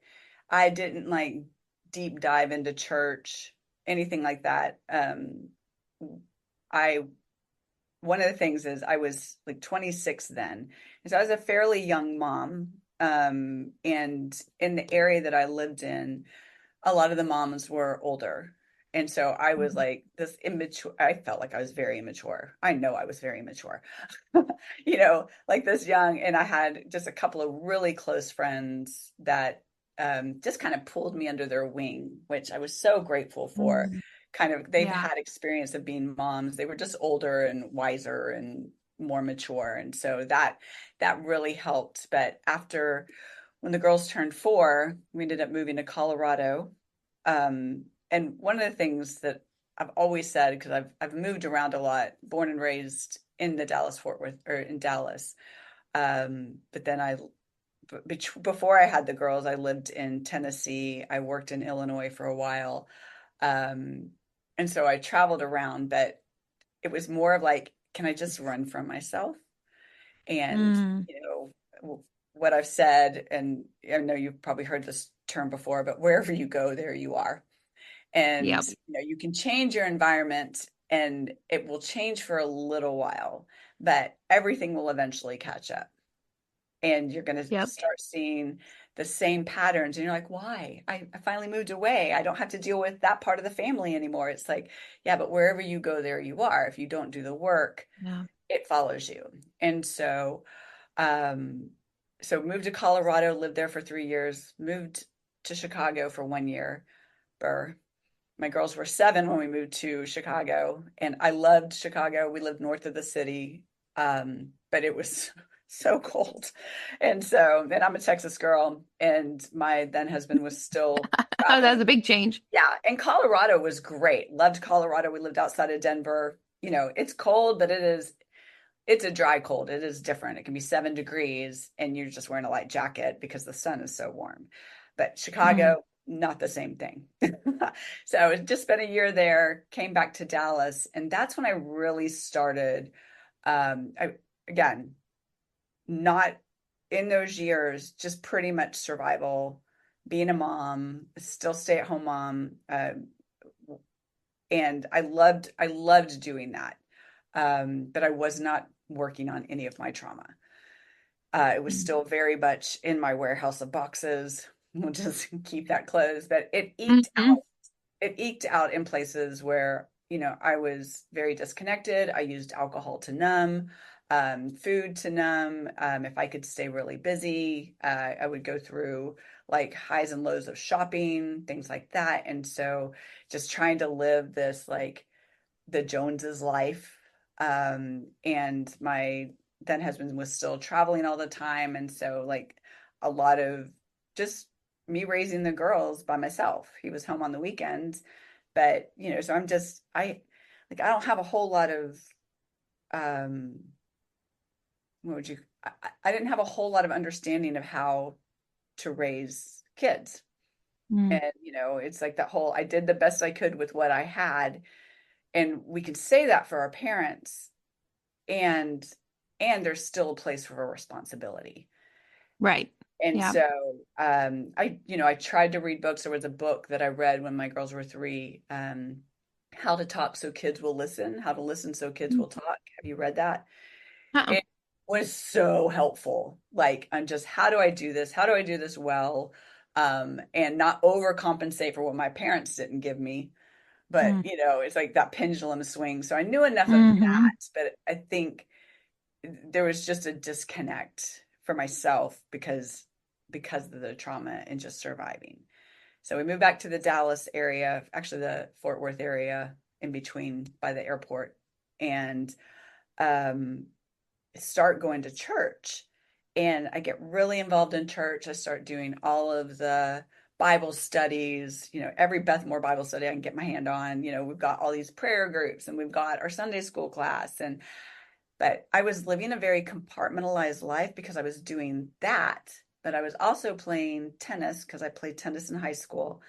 S1: I didn't like deep dive into church, anything like that. I One of the things is I was like 26 then. And so I was a fairly young mom. And in the area that I lived in, a lot of the moms were older. And so I was like this immature. I felt like I was very immature. I know I was very immature, like this young. And I had just a couple of really close friends that just kind of pulled me under their wing, which I was so grateful for.
S2: Mm,
S1: Kind of, they've
S2: yeah.
S1: had experience of being moms. They were just older and wiser, and more mature. And so that really helped. But after when the girls turned 4, we ended up moving to Colorado. And one of the things that I've always said, because I've moved around a lot, born and raised in the Dallas Fort Worth or in Dallas. But then before I had the girls, I lived in Tennessee. I worked in Illinois for a while. Um, and so I traveled around, but it was more of like, can I just run from myself? And,
S2: Mm.
S1: you know, what I've said, and I know you've probably heard this term before, but wherever you go, there you are. And,
S2: Yep.
S1: you can change your environment and it will change for a little while, but everything will eventually catch up. And you're going to
S2: Yep.
S1: start seeing the same patterns. And you're like, why? I finally moved away. I don't have to deal with that part of the family anymore. It's like, yeah, but wherever you go, there you are. If you don't do the work,
S2: Yeah.
S1: it follows you. And um, so moved to Colorado, lived there for 3 years, moved to Chicago for 1 year. Burr. My girls were 7 when we moved to Chicago, and I loved Chicago. We lived north of the city, but it was so cold. And so, and I'm a Texas girl, and my then husband was still
S2: Oh, that was
S1: traveling.
S2: a big change.
S1: Yeah, and Colorado was great. Loved Colorado. We lived outside of Denver. It's cold, but it's a dry cold. It is different. It can be 7 degrees and you're just wearing a light jacket because the sun is so warm. But
S2: Mm.
S1: Chicago, not the same thing. So I just spent a year there, came back to Dallas, and that's when I really started. Again, not in those years, just pretty much survival, being a mom, still stay at home mom. And I loved doing that. But I was not working on any of my trauma. It was
S2: Mm.
S1: still very much in my warehouse of boxes. We'll just keep that closed. But
S2: Mhm.
S1: it eked out in places where, I was very disconnected. I used alcohol to numb, food to numb. If I could stay really busy, I would go through like highs and lows of shopping, things like that. And so just trying to live this like the Joneses life. And my then husband was still traveling all the time. And so like a lot of just me raising the girls by myself. He was home on the weekends. But, so I don't have a whole lot of um what would you I didn't have a whole lot of understanding of how to raise kids.
S2: Mm.
S1: And, it's like that whole I did the best I could with what I had. And we can say that for our parents, and there's still a place for responsibility.
S2: Right.
S1: And
S2: Yeah.
S1: so I tried to read books. There was a book that I read when my girls were 3, How to Talk So Kids Will Listen, How to Listen So Kids
S2: Mm.
S1: Will Talk. Have you read that?
S2: Uh-uh.
S1: It was so helpful, like on just how do I do this, how do I do this well, and not overcompensate for what my parents didn't give me. But
S2: Mm.
S1: it's like that pendulum swing. So I knew enough of
S2: Hmm.
S1: that, but I think there was just a disconnect for myself because of the trauma and just surviving. So we moved back to the Dallas area, actually the Fort Worth area in between by the airport, and um, start going to church. And I get really involved in church. I start doing all of the Bible studies, every Beth Moore Bible study I can get my hand on. We've got all these prayer groups and we've got our Sunday school class. But I was living a very compartmentalized life because I was doing that. But I was also playing tennis because I played tennis in high school.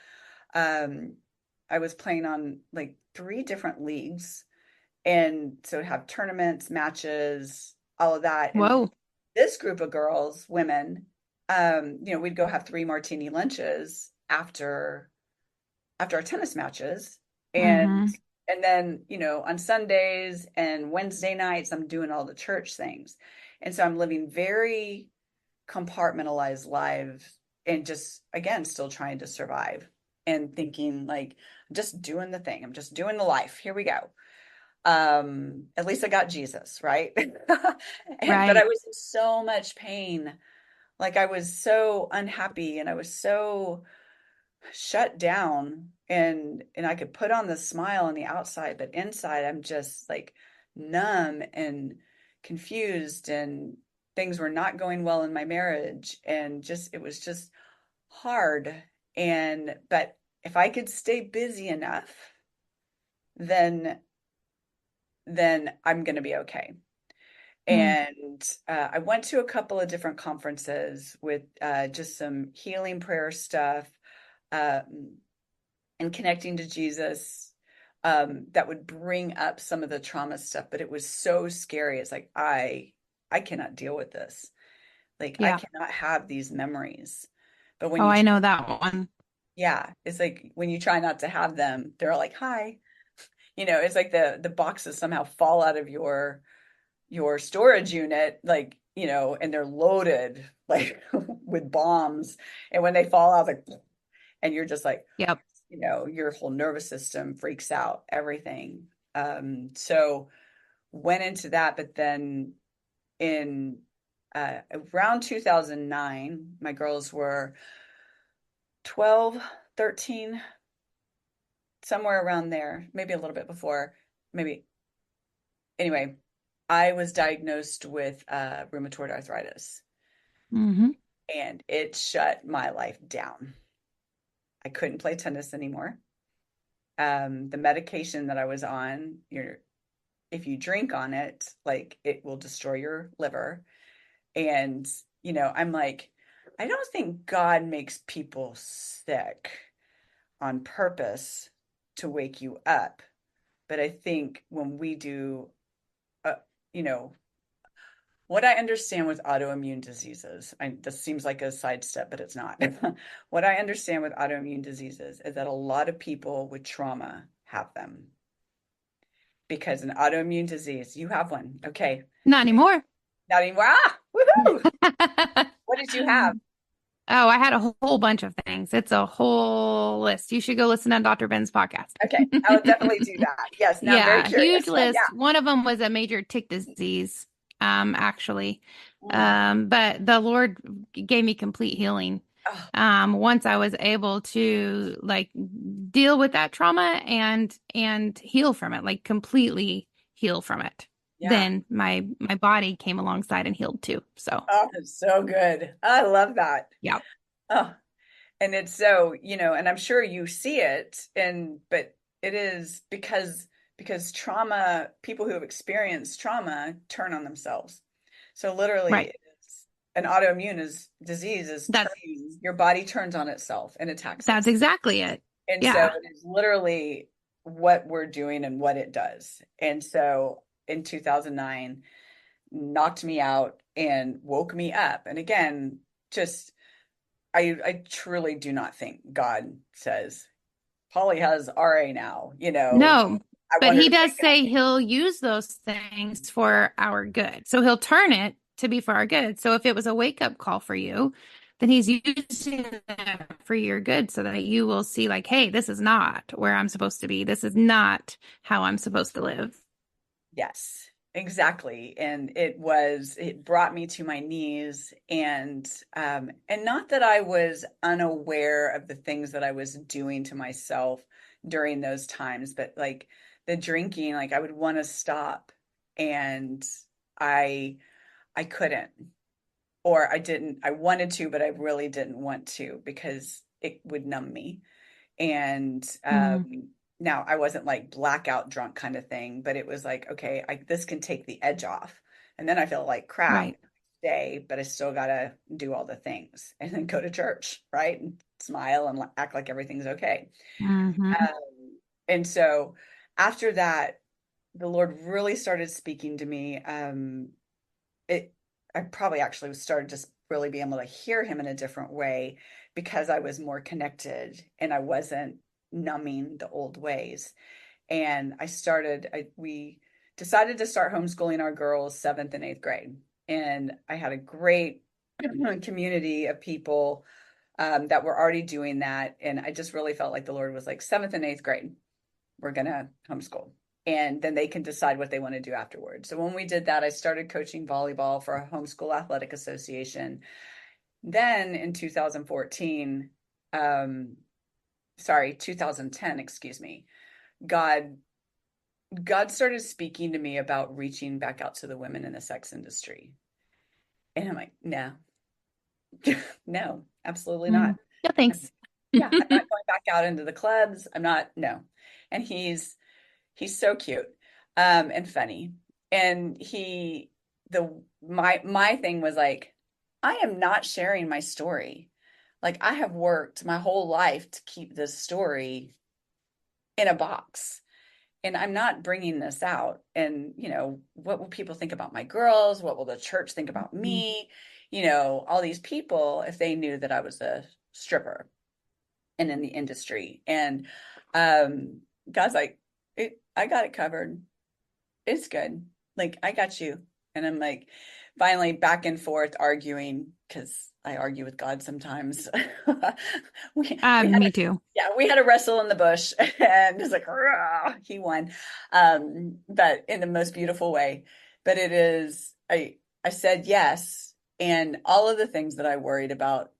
S1: Um, I was playing on like 3 different leagues. And so I'd have tournaments, matches, all of that. And
S2: Whoa.
S1: this group of girls, women, we'd go have 3 martini lunches after our tennis matches. And
S2: Hmm.
S1: and then, on Sundays and Wednesday nights, I'm doing all the church things. And so I'm living very compartmentalized lives and just again still trying to survive and thinking like I'm just doing the thing. I'm just doing the life. Here we go. At least I got Jesus, right? But I
S2: Right.
S1: was in so much pain. Like I was so unhappy and I was so shut down, and I could put on the smile on the outside, but inside I'm just like numb and confused, and things were not going well in my marriage, and just it was just hard. And but if I could stay busy enough, then I'm going to be okay.
S2: Mm.
S1: And I went to a couple of different conferences with just some healing prayer stuff, um, and connecting to Jesus, that would bring up some of the trauma stuff. But it was so scary. It's like I cannot deal with this. Like I
S2: Yeah.
S1: cannot have these memories. But when
S2: Oh,
S1: you
S2: I
S1: try,
S2: know that one.
S1: yeah, it's like when you try not to have them, they're like, hi. It's like the boxes somehow fall out of your storage unit, like, and they're loaded like with bombs. And when they fall out, like, and you're just like,
S2: Yep.
S1: your whole nervous system freaks out, everything. So went into that, but then in around 2009, my girls were 12, 13, somewhere around there, maybe a little bit before, maybe. Anyway, I was diagnosed with rheumatoid arthritis,
S2: Hmm.
S1: and it shut my life down. I couldn't play tennis anymore. The medication that I was on, if you drink on it, like it will destroy your liver. And, I'm like, I don't think God makes people sick on purpose to wake you up. But I think when we do, uh, you know, what I understand with autoimmune diseases, this seems like a sidestep, but it's not. What I understand with autoimmune diseases is that a lot of people with trauma have them, because an autoimmune disease, you have one. Okay.
S2: Not anymore.
S1: Not anymore. Ah, woohoo. What did you have?
S2: Oh, I had a whole bunch of things. It's a whole list. You should go listen to Dr. Ben's podcast.
S1: Okay, I will definitely do that. Yes, now I'm very
S2: Yeah, huge
S1: curious. Yeah.
S2: list. One of them was a major tick disease, actually.
S1: Mm.
S2: But the Lord gave me complete healing.
S1: Oh,
S2: Once I was able to like deal with that trauma and heal from it, like completely heal from it,
S1: yeah.
S2: then my body came alongside and healed too. So,
S1: Oh, it's so good. I love that.
S2: yeah.
S1: Oh, and it's so, and I'm sure you see it, but it is because trauma, people who have experienced trauma turn on themselves. So literally,
S2: Right.
S1: it's an autoimmune disease is
S2: That's
S1: turning, your body turns on itself and attacks
S2: that's
S1: itself.
S2: exactly it.
S1: And so
S2: Yeah.
S1: it is literally what we're doing and what it does. And so in 2009, knocked me out and woke me up. And again, just I truly do not think God says, Polly has RA now,
S2: No,
S1: I
S2: but
S1: want her
S2: he
S1: to
S2: does
S1: wake up.
S2: say he'll use those things for our good. So he'll turn it to be for our good. So if it was a wake up call for you, then he's using that for your good so that you will see, like, hey, this is not where I'm supposed to be. This is not how I'm supposed to live.
S1: Yes, exactly. And it brought me to my knees, and not that I was unaware of the things that I was doing to myself during those times, but like the drinking, like I would want to stop, and I I couldn't, or I didn't. I wanted to, but I really didn't want to because it would numb me. And
S2: Mm,
S1: now I wasn't like blackout drunk kind of thing, but it was like, okay, this can take the edge off. And then I feel like crap
S2: right.
S1: day, but I still gotta do all the things and then go to church, right? And smile and act like everything's okay.
S2: Hmm.
S1: And so after that, the Lord really started speaking to me. It I probably actually started just really being able to hear him in a different way because I was more connected and I wasn't numbing the old ways. And we decided to start homeschooling our girls seventh and eighth grade. And I had a great community of people, that were already doing that. And I just really felt like the Lord was like, seventh and eighth grade, we're going to homeschool. And then they can decide what they want to do afterwards. So when we did that, I started coaching volleyball for a homeschool athletic association. Then in 2014, sorry, 2010, excuse me, God God started speaking to me about reaching back out to the women in the sex industry. And I'm like, no, no, absolutely not.
S2: Mm. No,
S1: I'm,
S2: thanks.
S1: yeah, I'm not going back out into the clubs. I'm not, no. And he's so cute, and funny. And my thing was like, I am not sharing my story. Like I have worked my whole life to keep this story in a box. And I'm not bringing this out. And, what will people think about my girls? What will the church think about
S2: Mm.
S1: me? All these people, if they knew that I was a stripper and in the industry. And God's like, I got it covered. It's good. Like, I got you. And I'm like, finally back and forth arguing because I argue with God sometimes. we had
S2: Me too.
S1: yeah, we had a wrestle in the bush and it's like, "Rah," he won. But in the most beautiful way. But I said yes. And all of the things that I worried about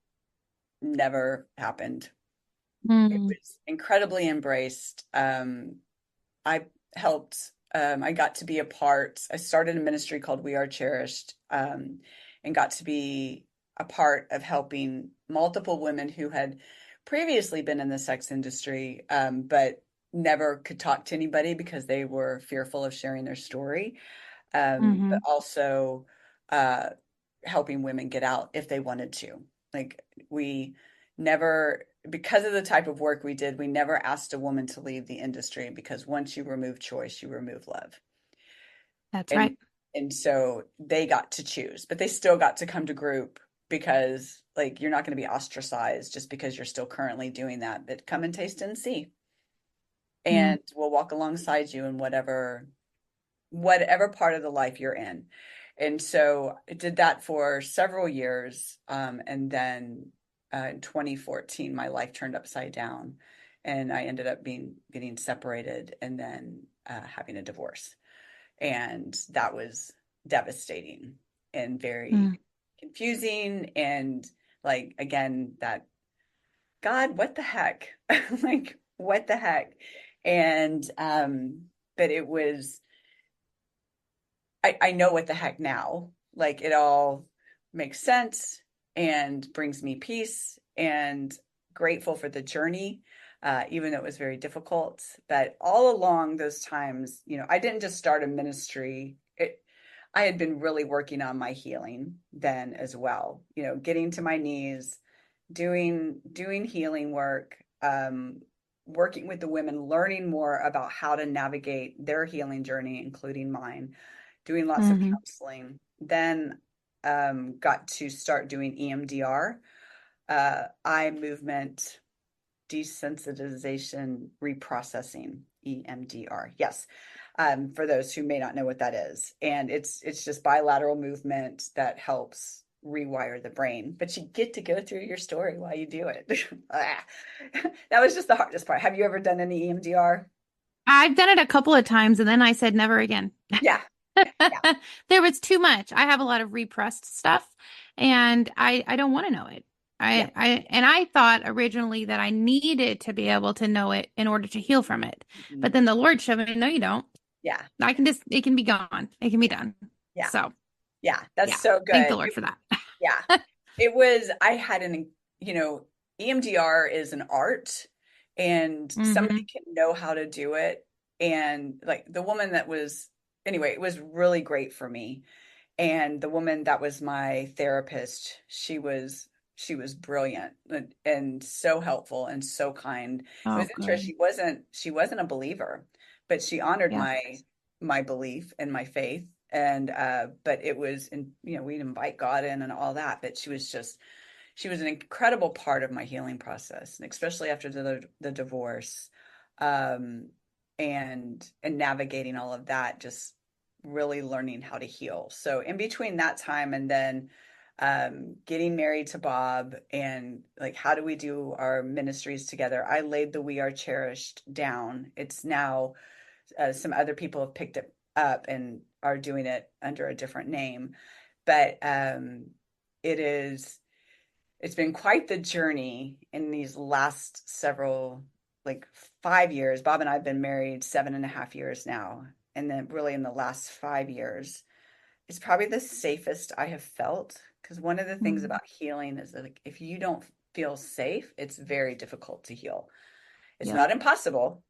S1: never happened. It
S2: Mm.
S1: was incredibly embraced. I helped, I got to be a part. I started a ministry called We Are Cherished, and got to be a part of helping multiple women who had previously been in the sex industry, but never could talk to anybody because they were fearful of sharing their story, but
S2: Hmm.
S1: also uh, helping women get out if they wanted to. Like we never, because of the type of work we did, we never asked a woman to leave the industry because once you remove choice, you remove love.
S2: That's
S1: And
S2: right.
S1: and so they got to choose, but they still got to come to group because like you're not going to be ostracized just because you're still currently doing that. But come and taste and see.
S2: Mm.
S1: And we'll walk alongside you in whatever part of the life you're in. And so I did that for several years. And then in 2014, my life turned upside down and I ended up getting separated and then having a divorce. And that was devastating and very
S2: Mm.
S1: confusing. And like, again, that God, what the heck? Like, what the heck? And, but it was, I know what the heck now. Like it all makes sense and brings me peace and grateful for the journey, even though it was very difficult. But all along those times, I didn't just start a ministry. I had been really working on my healing then as well, getting to my knees, doing healing work, working with the women, learning more about how to navigate their healing journey, including mine, doing lots of
S2: Hmm.
S1: counseling. Then got to start doing EMDR, eye movement desensitization reprocessing, EMDR. Yes. For those who may not know what that is. And it's just bilateral movement that helps rewire the brain. But you get to go through your story while you do it. That was just the hardest part. Have you ever done any EMDR?
S2: I've done it a couple of times and then I said never again.
S1: Yeah. Yeah.
S2: There was too much. I have a lot of repressed stuff and I don't want to know it.
S1: Yeah.
S2: I thought originally that I needed to be able to know it in order to heal from it. But
S1: Mhm.
S2: then the Lord showed me, no, you don't.
S1: Yeah.
S2: I can just, it can be gone. It can be
S1: Yeah.
S2: done.
S1: Yeah.
S2: So
S1: Yeah. That's
S2: yeah,
S1: so
S2: thank the
S1: good.
S2: Lord for that.
S1: Yeah. It was, I had EMDR is an art and somebody
S2: Hmm.
S1: can know how to do it. And like the woman that was, anyway, it was really great for me. And the woman that was my therapist, she was brilliant and so helpful and so kind. It was
S2: Oh,
S1: interesting.
S2: good.
S1: She wasn't a believer, but she honored
S2: Yeah.
S1: my belief and my faith. And but it was, and we'd invite God in and all that. But she was an incredible part of my healing process, and especially after the divorce, um, and navigating all of that, just really learning how to heal. So in between that time and then getting married to Bob and like how do we do our ministries together, I laid the We Are Cherished down. It's now some other people have picked it up and are doing it under a different name, but it is it's been quite the journey in these last several. like 5 years. Bob and I have been married 7.5 years now. And then really in the last 5 years, it's probably the safest I have felt. Because one of the things
S2: Mm.
S1: about healing is that, like, if you don't feel safe, it's very difficult to heal. It's
S2: Yep.
S1: not impossible.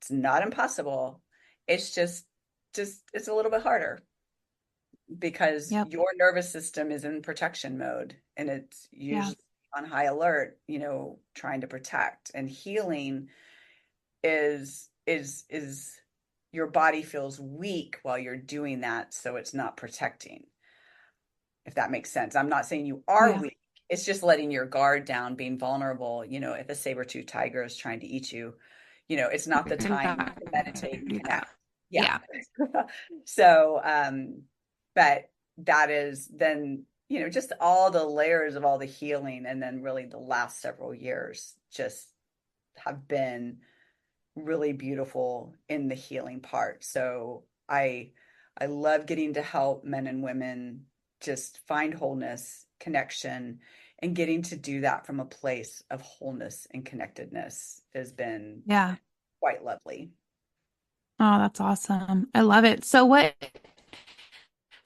S1: It's not impossible. It's just it's a little bit harder because
S2: Yep.
S1: your nervous system is in protection mode and it's
S2: Yeah.
S1: usually on high alert, trying to protect. And healing is your body feels weak while you're doing that, so it's not protecting, if that makes sense. I'm not saying you are
S2: Yeah.
S1: weak. It's just letting your guard down, being vulnerable. If a saber-tooth tiger is trying to eat you, it's not the
S2: Do
S1: time
S2: that.
S1: to meditate and
S2: Do
S1: connect.
S2: that.
S1: Yeah.
S2: Yeah.
S1: So, but that is then, just all the layers of all the healing. And then really the last several years just have been really beautiful in the healing part. So I love getting to help men and women just find wholeness, connection, and getting to do that from a place of wholeness and connectedness has been
S2: Yeah.
S1: quite lovely.
S2: Oh, that's awesome. I love it. So what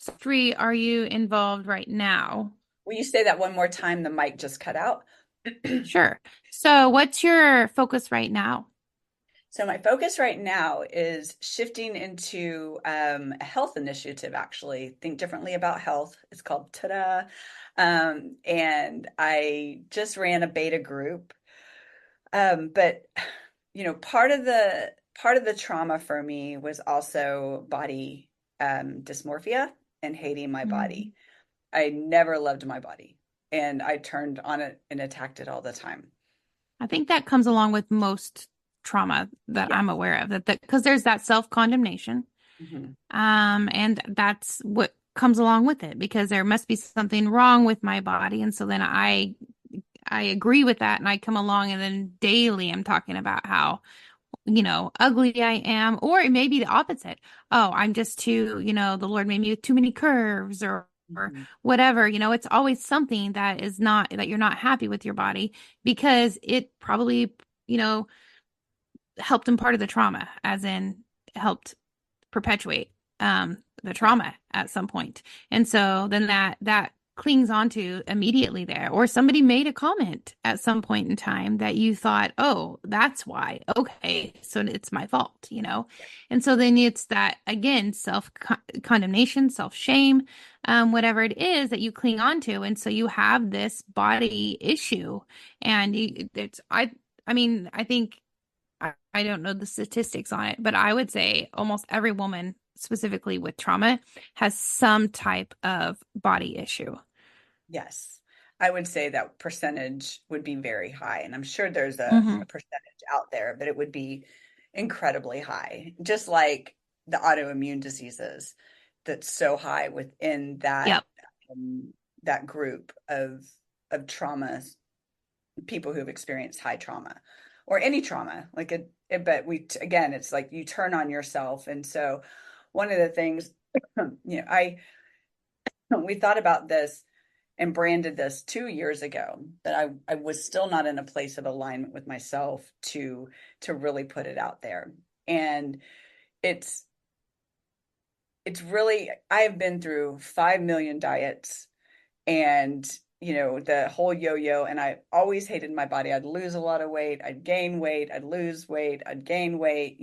S2: three are you involved right now?
S1: Will you say that one more time? The mic just cut out.
S2: Sure. So what's your focus right now?
S1: So my focus right now is shifting into a health initiative, actually. Think differently about health. It's called Ta-da. And I just ran a beta group. But part of the trauma for me was also body dysmorphia and hating my
S2: Mhm.
S1: body. I never loved my body, and I turned on it and attacked it all the time.
S2: I think that comes along with most trauma that
S1: Yeah.
S2: I'm aware of that because there's that self-condemnation.
S1: Mhm.
S2: And that's what comes along with it because there must be something wrong with my body. And so then I agree with that and I come along and then daily I'm talking about how, ugly I am, or it may be the opposite. Oh, I'm just too, the Lord made me with too many curves or
S1: Mhm.
S2: whatever. It's always something that is not that you're not happy with your body because it probably, you know, helped in part of the trauma, as in helped perpetuate the
S1: Yeah.
S2: trauma at some point. And so then that clings onto immediately there. Or somebody made a comment at some point in time that you thought, oh, that's why. Okay, so it's my fault. And so then it's that again, self condemnation, self shame, whatever it is that you cling onto. And so you have this body issue. And it's I mean, I think I don't know the statistics on it, but I would say almost every woman, specifically with trauma, has some type of body issue.
S1: Yes. I would say that percentage would be very high. And I'm sure there's a
S2: Hmm.
S1: percentage out there, but it would be incredibly high. Just like the autoimmune diseases that's so high within
S2: Yep.
S1: um, that group of trauma, people who've experienced high trauma or any trauma. Like but again, it's like you turn on yourself. And so one of the things, I we thought about this and branded this 2 years ago, that I was still not in a place of alignment with myself to really put it out there. And it's it's really, I have been through 5 million diets and the whole yo-yo, and I always hated my body. I'd lose a lot of weight, I'd gain weight, I'd lose weight, I'd gain weight,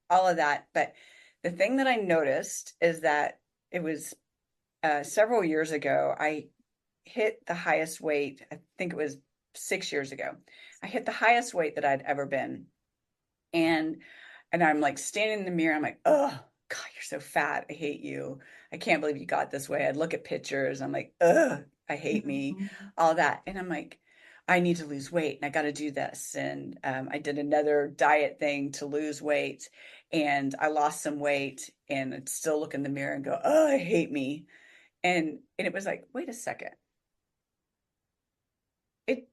S1: all of that. But the thing that I noticed is that it was several years ago, I hit the highest weight. I think it was 6 years ago. I hit the highest weight that I'd ever been. And I'm like standing in the mirror. I'm like, oh, God, you're so fat. I hate you. I can't believe you got this way. I'd look at pictures. I'm like, ugh, I hate me,
S2: Mhm.
S1: all that. And I'm like, I need to lose weight and I got to do this. And I did another diet thing to lose weight and I lost some weight and I'd still look in the mirror and go, oh, I hate me. And it was like, wait a second. It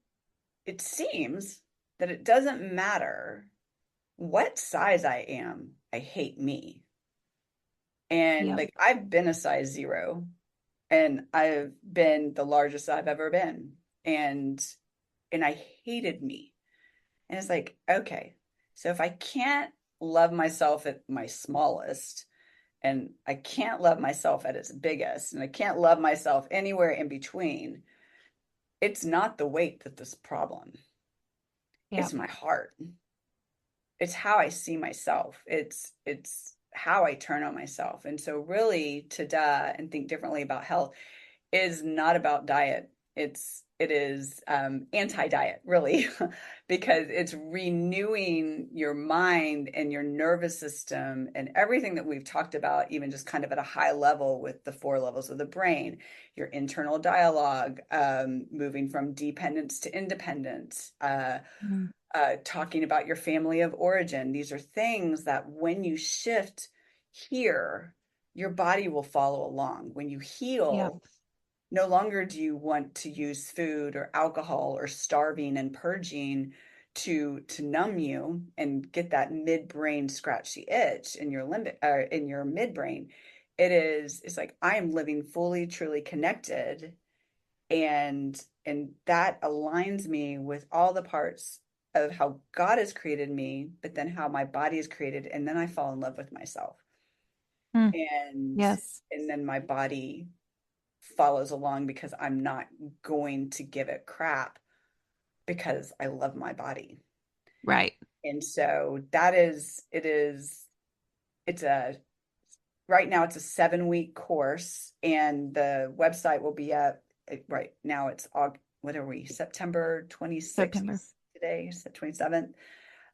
S1: it seems that it doesn't matter what size I am, I hate me. And
S2: Yep.
S1: like I've been a size zero and I've been the largest I've ever been. And I hated me. And it's like, okay, so if I can't love myself at my smallest, and I can't love myself at its biggest, and I can't love myself anywhere in between, it's not the weight that this problem.
S2: Yeah.
S1: It's my heart. It's how I see myself. It's how I turn on myself. And so really to and think differently about health is not about diet. It is anti-diet, really, because it's renewing your mind and your nervous system and everything that we've talked about, even just kind of at a high level with the four levels of the brain, your internal dialogue, moving from dependence to independence,
S2: Mm.
S1: talking about your family of origin. These are things that when you shift here, your body will follow along. When you
S2: Yep.
S1: heal, no longer do you want to use food or alcohol or starving and purging to numb you and get that midbrain scratchy itch in your limbic in your midbrain. It's like I am living fully, truly connected, and that aligns me with all the parts of how God has created me, but then how my body is created, and then I fall in love with myself.
S2: Mm.
S1: And
S2: Yes.
S1: and then my body follows along because I'm not going to give it crap because I love my body.
S2: Right.
S1: And so that is it is it's a right now it's a 7-week course, and the website will be up right now. It's what are we, September 26th
S2: September.
S1: today, is it 27th?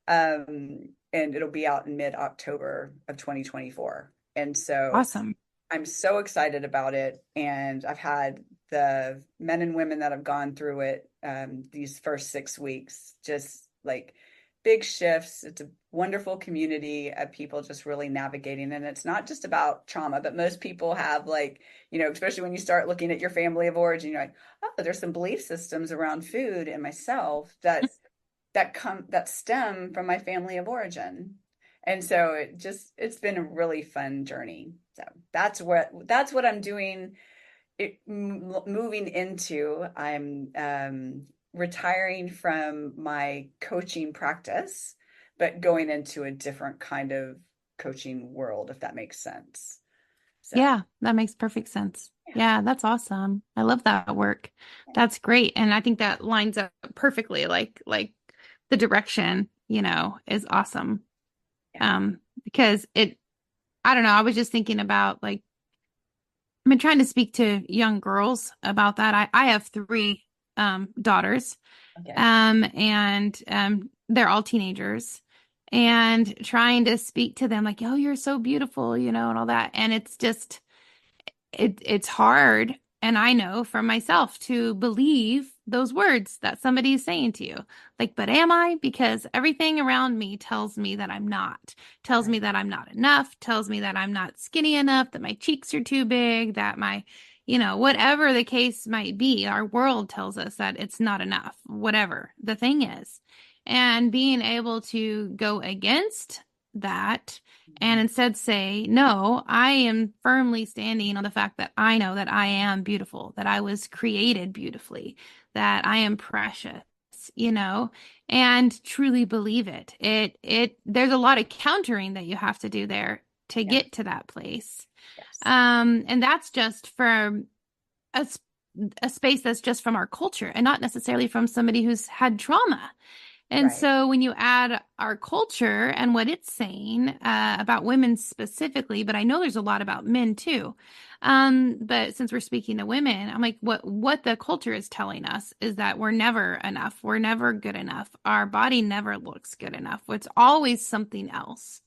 S1: And it'll be out in mid-October of 2024. And so
S2: Awesome.
S1: I'm so excited about it. And I've had the men and women that have gone through it these first 6 weeks, just like big shifts. It's a wonderful community of people just really navigating. And it's not just about trauma, but most people have, like, especially when you start looking at your family of origin, you're like, oh, there's some belief systems around food and myself that stem from my family of origin. And so it's been a really fun journey. So that's what I'm doing. Moving into, I'm retiring from my coaching practice, but going into a different kind of coaching world, if that makes sense. So
S2: Yeah, that makes perfect sense.
S1: yeah,
S2: Yeah, that's awesome. I love that work.
S1: yeah,
S2: That's great. And I think that lines up perfectly, like the direction, is awesome.
S1: yeah.
S2: Because I don't know, I was just thinking about like I've been trying to speak to young girls about that. I have three daughters.
S1: Okay.
S2: And they're all teenagers, and trying to speak to them like, oh, you're so beautiful, and all that. And it's just it's hard, and I know for myself to believe those words that somebody is saying to you. Like, but am I? Because everything around me tells me that I'm not, tells me
S1: Right.
S2: that I'm not enough, tells me that I'm not skinny enough, that my cheeks are too big, that whatever the case might be, our world tells us that it's not enough, whatever the thing is. And being able to go against that and
S1: Mhm.
S2: instead say, no, I am firmly standing on the fact that I know that I am beautiful, that I was created beautifully, that I am precious, you know, and truly believe it. There's a lot of countering that you have to do there to
S1: Yeah.
S2: get to that place.
S1: Yes.
S2: And that's just from a, a space that's just from our culture and not necessarily from somebody who's had trauma. And
S1: Right.
S2: so when you add our culture and what it's saying about women specifically, but I know there's a lot about men too. But since we're speaking to women, I'm like, what the culture is telling us is that we're never enough. We're never good enough. Our body never looks good enough. It's always something else.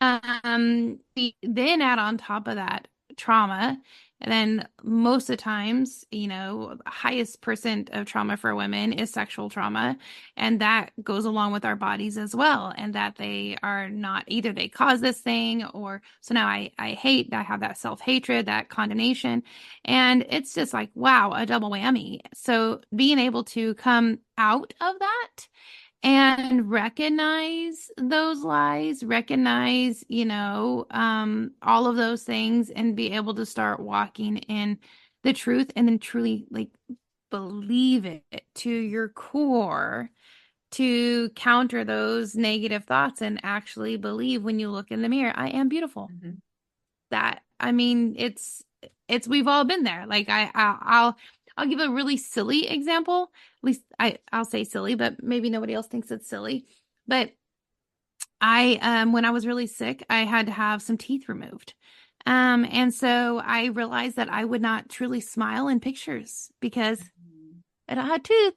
S2: Then add on top of that trauma. And then most of the times, the highest percent of trauma for women is sexual trauma. And that goes along with our bodies as well. And that they are not either they cause this thing or so now I hate, I have that self-hatred, that condemnation. And it's just like, wow, a double whammy. So being able to come out of that and recognize those lies, recognize, all of those things and be able to start walking in the truth and then truly like believe it to your core to counter those negative thoughts and actually believe when you look in the mirror, I am beautiful.
S1: Mhm.
S2: That, I mean, we've all been there. Like I'll give a really silly example. At least I'll say silly, but maybe nobody else thinks it's silly. But when I was really sick, I had to have some teeth removed. And so I realized that I would not truly smile in pictures because
S1: Mhm.
S2: I don't have tooth.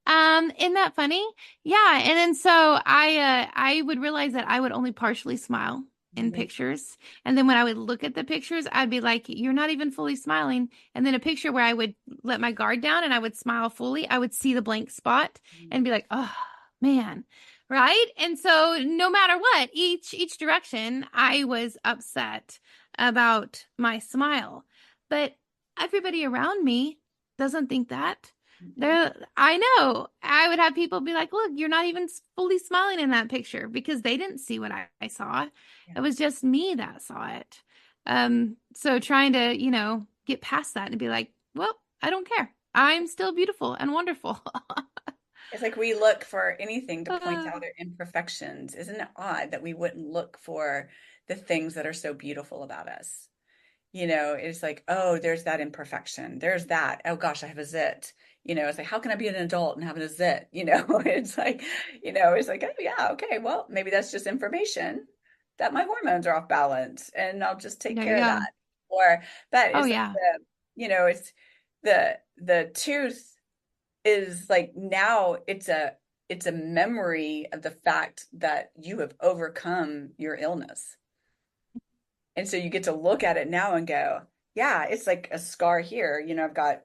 S2: Isn't that funny? Yeah. And then so I would realize that I would only partially smile in
S1: Mhm.
S2: pictures. And then when I would look at the pictures, I'd be like, you're not even fully smiling. And then a picture where I would let my guard down and I would smile fully, I would see the blank spot and be like, oh man. Right. And so no matter what, each direction, I was upset about my smile. But everybody around me doesn't think that.
S1: Mhm.
S2: There, I know. I would have people be like, look, you're not even fully smiling in that picture because they didn't see what I saw.
S1: Yeah.
S2: It was just me that saw it. So trying to, get past that and be like, well, I don't care. I'm still beautiful and wonderful.
S1: It's like we look for anything to point
S2: Uh,
S1: out our imperfections. Isn't it odd that we wouldn't look for the things that are so beautiful about us? It's like, oh, there's that imperfection. There's that. Oh gosh, I have a zit. It's like, how can I be an adult and having a zit? It's like, oh yeah, okay, well, maybe that's just information that my hormones are off balance and I'll just take
S2: there you
S1: care of that.
S2: go.
S1: But
S2: Oh
S1: it's like
S2: yeah.
S1: it's the tooth is like now it's a memory of the fact that you have overcome your illness. And so you get to look at it now and go, yeah, it's like a scar here. I've got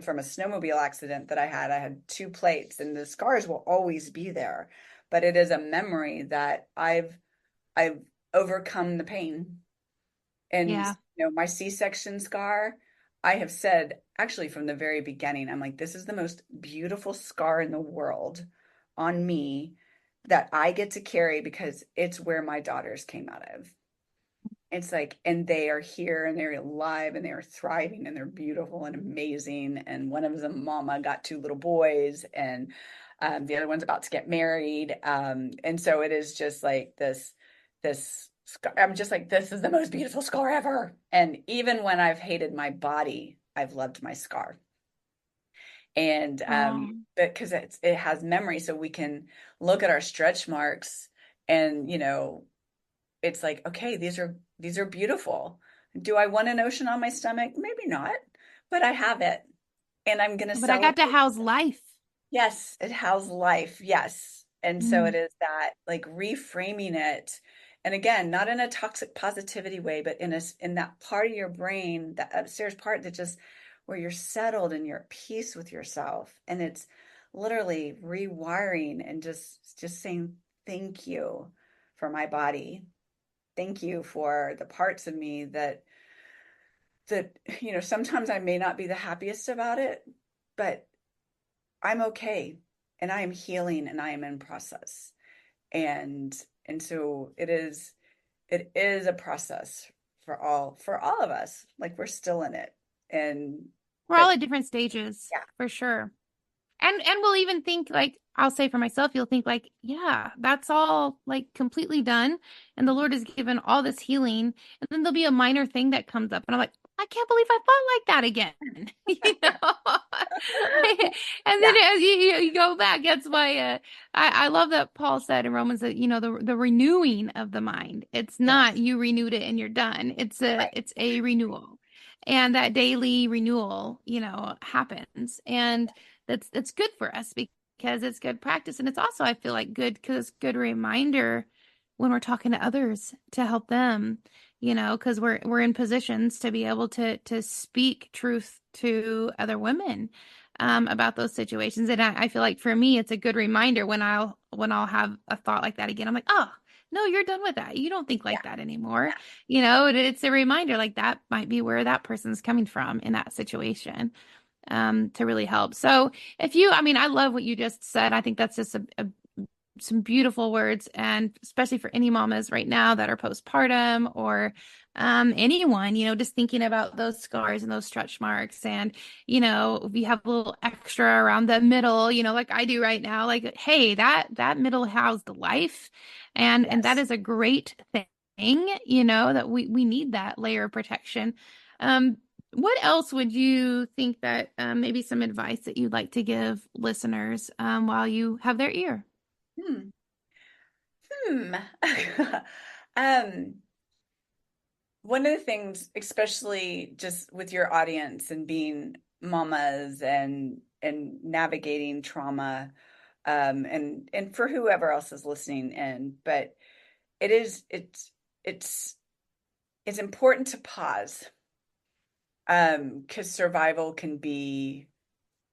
S1: from a snowmobile accident that I had two plates and the scars will always be there. But it is a memory that I've overcome the pain. And
S2: Yeah.
S1: my C-section scar, I have said actually from the very beginning, I'm like, this is the most beautiful scar in the world on me that I get to carry because it's where my daughters came out of. It's like, and they are here and they're alive and they are thriving and they're beautiful and amazing. And one of them, mama, got two little boys, and the other one's about to get married. And so it is just like this. I'm just like, this is the most beautiful scar ever. And even when I've hated my body, I've loved my scar. And
S2: Oh,
S1: because it has memory, so we can look at our stretch marks and it's like, okay, these are beautiful. Do I want an ocean on my stomach? Maybe not, but I have it and I'm going to
S2: but I got to
S1: celebrate.
S2: house life.
S1: Yes, it has life. Yes. And so it
S2: Mm.
S1: is that like reframing it. And again, not in a toxic positivity way, but in that part of your brain, that upstairs part that just where you're settled and you're at peace with yourself. And it's literally rewiring and just saying thank you for my body. Thank you for the parts of me that sometimes I may not be the happiest about it, but I'm okay and I am healing and I am in process. And so it is a process for all of us. Like we're still in it. And
S2: We're all
S1: but
S2: at different stages
S1: yeah,
S2: for sure. And we'll even think like I'll say for myself, you'll think like, yeah, that's all like completely done. And the Lord has given all this healing. And then there'll be a minor thing that comes up. And I'm like, I can't believe I thought like that again. You know? And then
S1: yeah,
S2: as you go back, that's why I love that Paul said in Romans that, the renewing of the mind. It's not
S1: yes,
S2: you renewed it and you're done.
S1: right,
S2: It's a renewal. And that daily renewal, happens. And that's good for us because it's good practice. And it's also, I feel like good because it's good reminder when we're talking to others to help them, because we're in positions to be able to speak truth to other women about those situations. And I feel like for me, it's a good reminder when I'll have a thought like that again. I'm like, oh, no, you're done with that. You don't think
S1: yeah,
S2: like that anymore.
S1: yeah.
S2: It's a reminder like that might be where that person's coming from in that situation to really help. So if you, I mean, I love what you just said. I think that's just a some beautiful words, and especially for any mamas right now that are postpartum or anyone, just thinking about those scars and those stretch marks. And, if you have a little extra around the middle, like I do right now, like, hey, that middle housed life. And that
S1: Yes.
S2: is a great thing, that we need that layer of protection. Um, what else would you think that maybe some advice that you'd like to give listeners while you have their ear?
S1: Hmm. Hmm. Um, One of the things, especially just with your audience and being mamas and navigating trauma, and for whoever else is listening in, but it is it's it's important to pause, because survival can be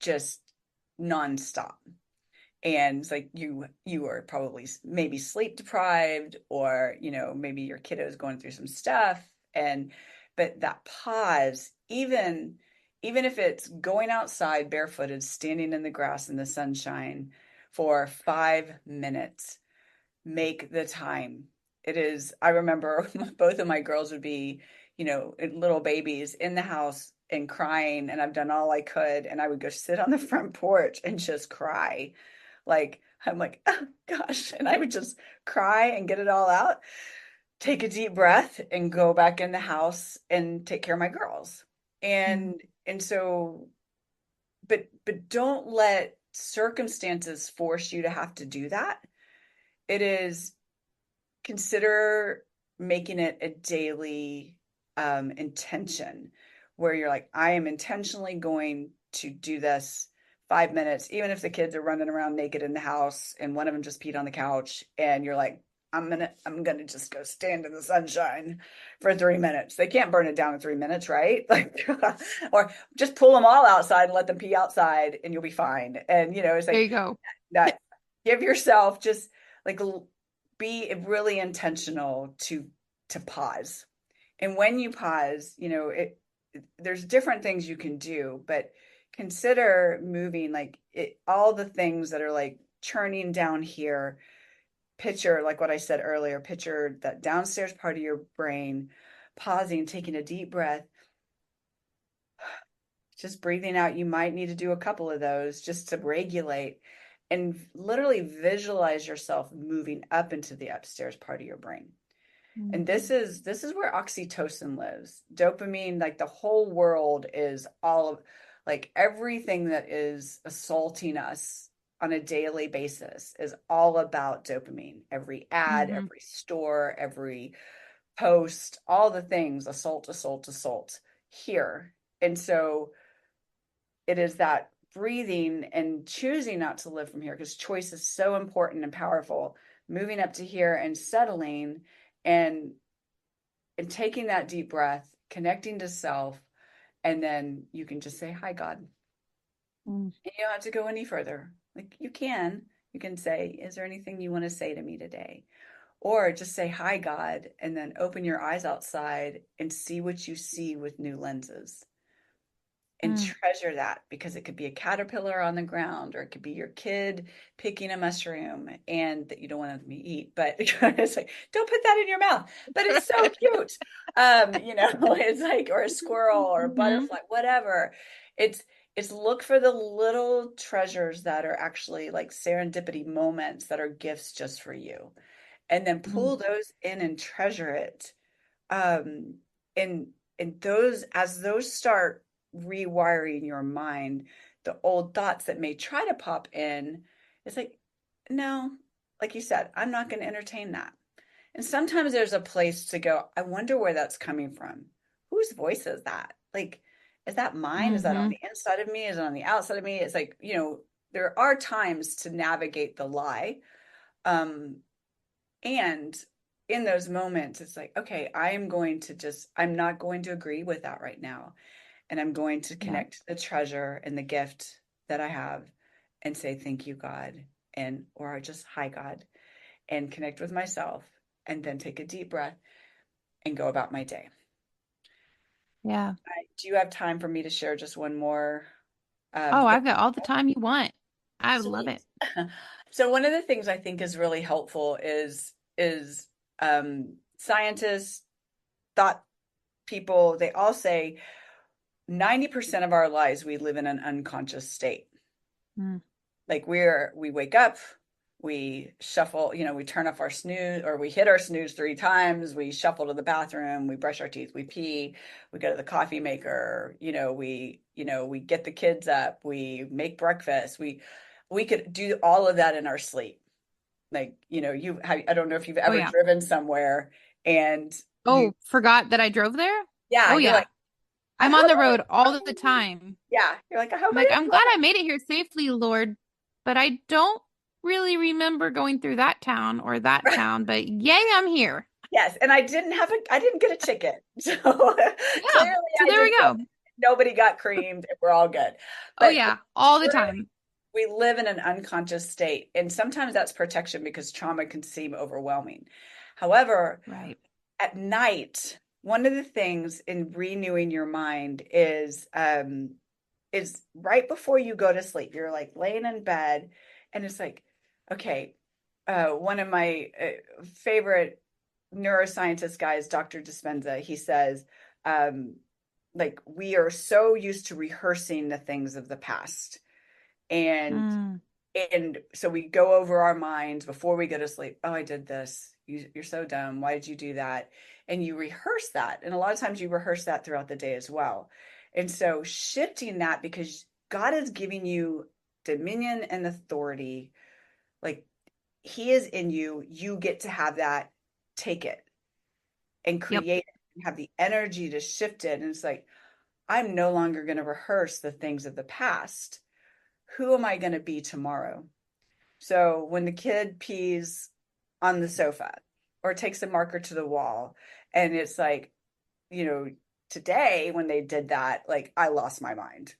S1: just nonstop. And it's like you are probably maybe sleep deprived, or maybe your kiddo is going through some stuff, and but that pause, even if it's going outside barefooted, standing in the grass in the sunshine for 5 minutes, make the time. It is, I remember both of my girls would be, little babies in the house and crying, and I've done all I could, and I would go sit on the front porch and just cry. Like, I'm like, oh gosh. And I would just cry and get it all out, take a deep breath, and go back in the house and take care of my girls.
S2: Mm,
S1: And so, but don't let circumstances force you to have to do that. It is, consider making it a daily intention, where you're like, I am intentionally going to do this 5 minutes, even if the kids are running around naked in the house and one of them just peed on the couch, and you're like, I'm gonna just go stand in the sunshine for 3 minutes. They can't burn it down in 3 minutes, right? Like, or just pull them all outside and let them pee outside, and you'll be fine. And it's
S2: there
S1: like
S2: you go.
S1: that. Give yourself just like, be really intentional to pause. And when you pause, there's different things you can do, but consider moving, like, all the things that are like churning down here. Picture, like what I said earlier, picture that downstairs part of your brain pausing, taking a deep breath, just breathing out. You might need to do a couple of those just to regulate, and literally visualize yourself moving up into the upstairs part of your brain. And
S2: Mm,
S1: this is where oxytocin lives. Dopamine, like the whole world is all of, like, everything that is assaulting us on a daily basis is all about dopamine. Every ad,
S2: mhm,
S1: every store, every post, all the things, assault, assault, assault here. And so it is that breathing and choosing not to live from here, because choice is so important and powerful. Moving up to here and settling, and taking that deep breath, connecting to self, and then you can just say, hi, God. And
S2: mm,
S1: you don't have to go any further. Like, you can say, is there anything you want to say to me today? Or just say, hi, God, and then open your eyes outside and see what you see with new lenses. And
S2: mm,
S1: treasure that, because it could be a caterpillar on the ground, or it could be your kid picking a mushroom and that you don't want them to eat, but it's like, don't put that in your mouth, but it's so cute. It's like, or a squirrel or a
S2: mhm,
S1: butterfly, whatever. It's it's look for the little treasures that are actually like serendipity moments that are gifts just for you, and then
S2: mm,
S1: pull those in and treasure it. um and those, as those start rewiring your mind, the old thoughts that may try to pop in, it's like, no, like you said, I'm not going to entertain that. And sometimes there's a place to go, I wonder where that's coming from. Whose voice is that? Like, is that mine? Is that on
S2: mhm,
S1: the inside of me? Is it on the outside of me? It's like, there are times to navigate the lie. um and in those moments, it's like, okay, I'm not going to agree with that right now. And I'm going to
S2: yeah,
S1: connect the treasure and the gift that I have, and say, thank you, God. Or just, hi, God, and connect with myself, and then take a deep breath and go about my day.
S2: yeah.
S1: Do you have time for me to share just one more?
S2: Oh,
S1: Yeah.
S2: I've got all the time you want. I love
S1: Sweet.
S2: it.
S1: So one of the things I think is really helpful is scientists, thought people, they all say 90% of our lives we live in an unconscious state.
S2: Mm.
S1: Like we wake up, we shuffle, we turn off our snooze or we hit our snooze 3 times, we shuffle to the bathroom, we brush our teeth, we pee, we go to the coffee maker, we get the kids up, we make breakfast, we could do all of that in our sleep. Like, I don't know if you've
S2: Oh
S1: ever
S2: yeah.
S1: driven somewhere and you
S2: Oh, forgot that I drove there?
S1: yeah,
S2: Oh
S1: you're
S2: yeah.
S1: like, I
S2: I'm
S1: hope
S2: on the
S1: I
S2: road all the time.
S1: yeah, you're like, I hope
S2: I'm
S1: I
S2: like,
S1: didn't
S2: I'm glad I
S1: fall.
S2: made it here safely, Lord, but I don't really remember going through that town or that town, but yay, I'm here.
S1: Yes, and I didn't get a ticket. So
S2: Yeah.
S1: clearly
S2: So
S1: I
S2: there
S1: did
S2: we
S1: good.
S2: go.
S1: Nobody got creamed and we're all good.
S2: Oh
S1: But
S2: yeah, all the
S1: we're,
S2: time.
S1: we live in an unconscious state, and sometimes that's protection because trauma can seem overwhelming. However,
S2: Right.
S1: at night, one of the things in renewing your mind is right before you go to sleep. You're like laying in bed, and it's like, okay, one of my favorite neuroscientist guys, Dr. Dispenza, he says, um, like we are so used to rehearsing the things of the past. And
S2: Mm.
S1: and so we go over our minds before we go to sleep. Oh, I did this. You're so dumb. Why did you do that? And you rehearse that. And a lot of times you rehearse that throughout the day as well. And so shifting that because God is giving you dominion and authority, like he is in you, you get to have that, take it and
S2: Yep.
S1: create it and have the energy to shift it. And it's like, I'm no longer going to rehearse the things of the past. Who am I going to be tomorrow? So when the kid pees on the sofa or takes a marker to the wall, and it's like, you know, today when they did that, like I lost my mind.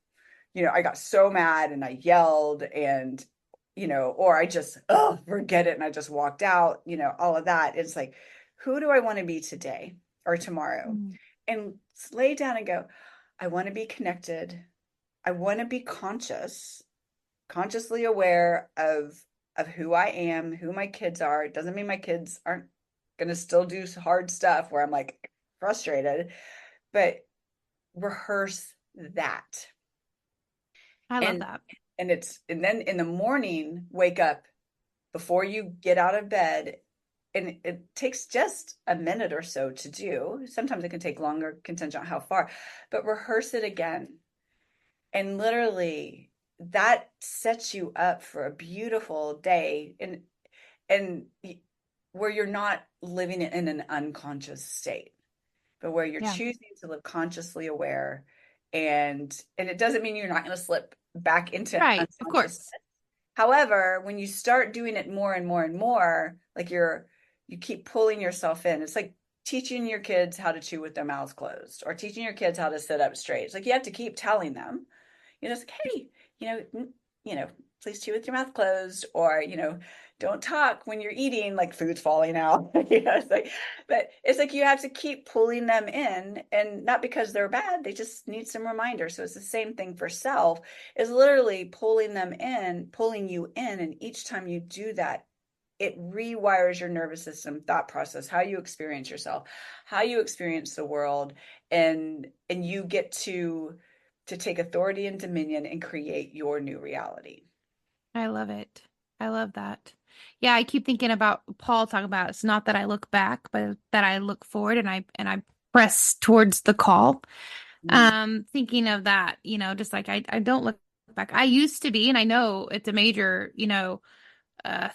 S1: I got so mad and I yelled and, or I just, oh, forget it. And I just walked out, all of that. It's like, who do I want to be today or tomorrow?
S2: Mm.
S1: And lay down and go, I want to be connected. I want to be consciously aware of who I am, who my kids are. It doesn't mean my kids aren't going to still do hard stuff where I'm like frustrated, but rehearse that.
S2: I love
S1: And
S2: that.
S1: and then in the morning wake up before you get out of bed, and it takes just a minute or so to do. Sometimes it can take longer, contingent on how far, but rehearse it again. And literally that sets you up for a beautiful day and where you're not living in an unconscious state, but where you're
S2: Yeah.
S1: choosing to live consciously aware. And it doesn't mean you're not going to slip back into
S2: Right. Of
S1: unconscious.
S2: course.
S1: However, when you start doing it more and more and more, like you keep pulling yourself in. It's like teaching your kids how to chew with their mouths closed or teaching your kids how to sit up straight. It's like you have to keep telling them, it's like, hey, you know, you know, please chew with your mouth closed, or don't talk when you're eating, like food's falling out. It's like, but it's like you have to keep pulling them in, and not because they're bad, they just need some reminders. So it's the same thing for self, is literally pulling them in, pulling you in, and each time you do that, it rewires your nervous system, thought process, how you experience yourself, how you experience the world, and you get to take authority and dominion and create your new reality.
S2: I love it. I love that. Yeah, I keep thinking about Paul talking about it's not that I look back, but that I look forward and I press towards the call.
S1: Mm,
S2: Thinking of that, just like I don't look back. I used to be, and I know it's a major, uh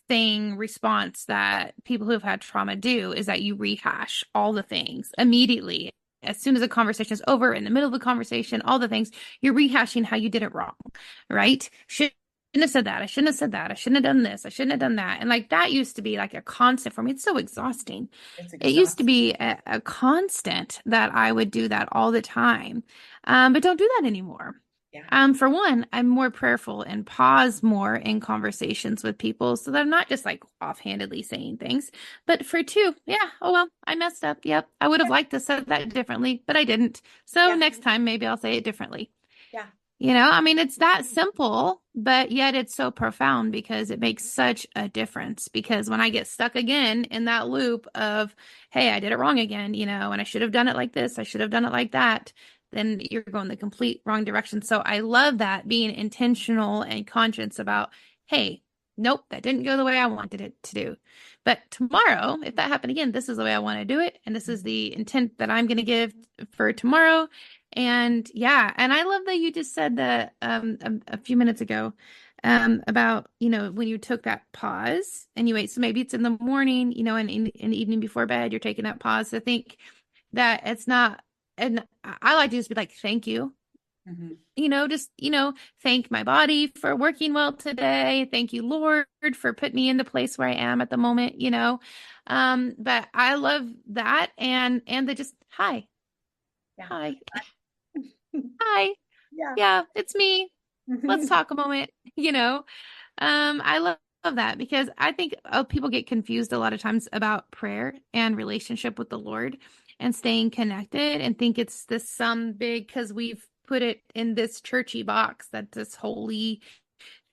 S2: response that people who have had trauma do is that you rehash all the things immediately. As soon as a conversation is over, in the middle of the conversation, all the things, you're rehashing how you did it wrong, right? Shouldn't have said that. I shouldn't have said that. I shouldn't have done this. I shouldn't have done that. And like that used to be like a constant for me. It's so exhausting.
S1: it's
S2: It used to
S1: exhausting.
S2: be a constant that I would do that all the time. But don't do that anymore.
S1: Yeah.
S2: For one, I'm more prayerful and pause more in conversations with people so that I'm not just like offhandedly saying things. But for two, yeah, oh well, I messed up. Yep. I would have
S1: Yeah.
S2: liked to said that differently, but I didn't. So
S1: Yeah.
S2: next time maybe I'll say it differently.
S1: Yeah.
S2: I mean, it's that simple, but yet it's so profound because it makes such a difference. Because when I get stuck again in that loop of, hey, I did it wrong again, and I should have done it like this, I should have done it like that, then you're going the complete wrong direction. So I love that being intentional and conscious about, hey, nope, that didn't go the way I wanted it to do. But tomorrow, if that happened again, this is the way I want to do it. And this is the intent that I'm going to give for tomorrow. And yeah, and I love that you just said that a few minutes ago about, when you took that pause and you wait. So maybe it's in the morning, and in the evening before bed, you're taking that pause to think that it's not, and I like to just be like, thank you.
S1: Mhm.
S2: Just, thank my body for working well today. Thank you, Lord, for putting me in the place where I am at the moment. But I love that and the just hi,
S1: Yeah.
S2: hi, hi.
S1: Yeah.
S2: Yeah, it's me. Let's
S1: Mhm.
S2: talk a moment, I love that because I think people get confused a lot of times about prayer and relationship with the Lord and staying connected and think it's this some big because we've put it in this churchy box that this holy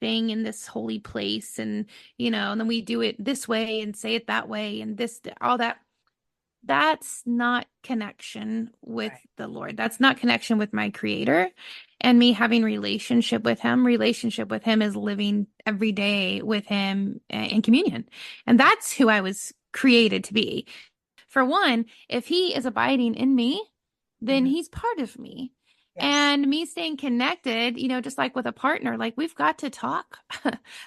S2: thing in this holy place and then we do it this way and say it that way and this all that. That's not connection with
S1: Right.
S2: the Lord. That's not connection with my creator and me having relationship with him. Relationship with him is living every day with him in communion. And that's who I was created to be. For one, if he is abiding in me, then
S1: Mhm.
S2: he's part of me.
S1: Yes.
S2: And me staying connected, just like with a partner, like we've got to talk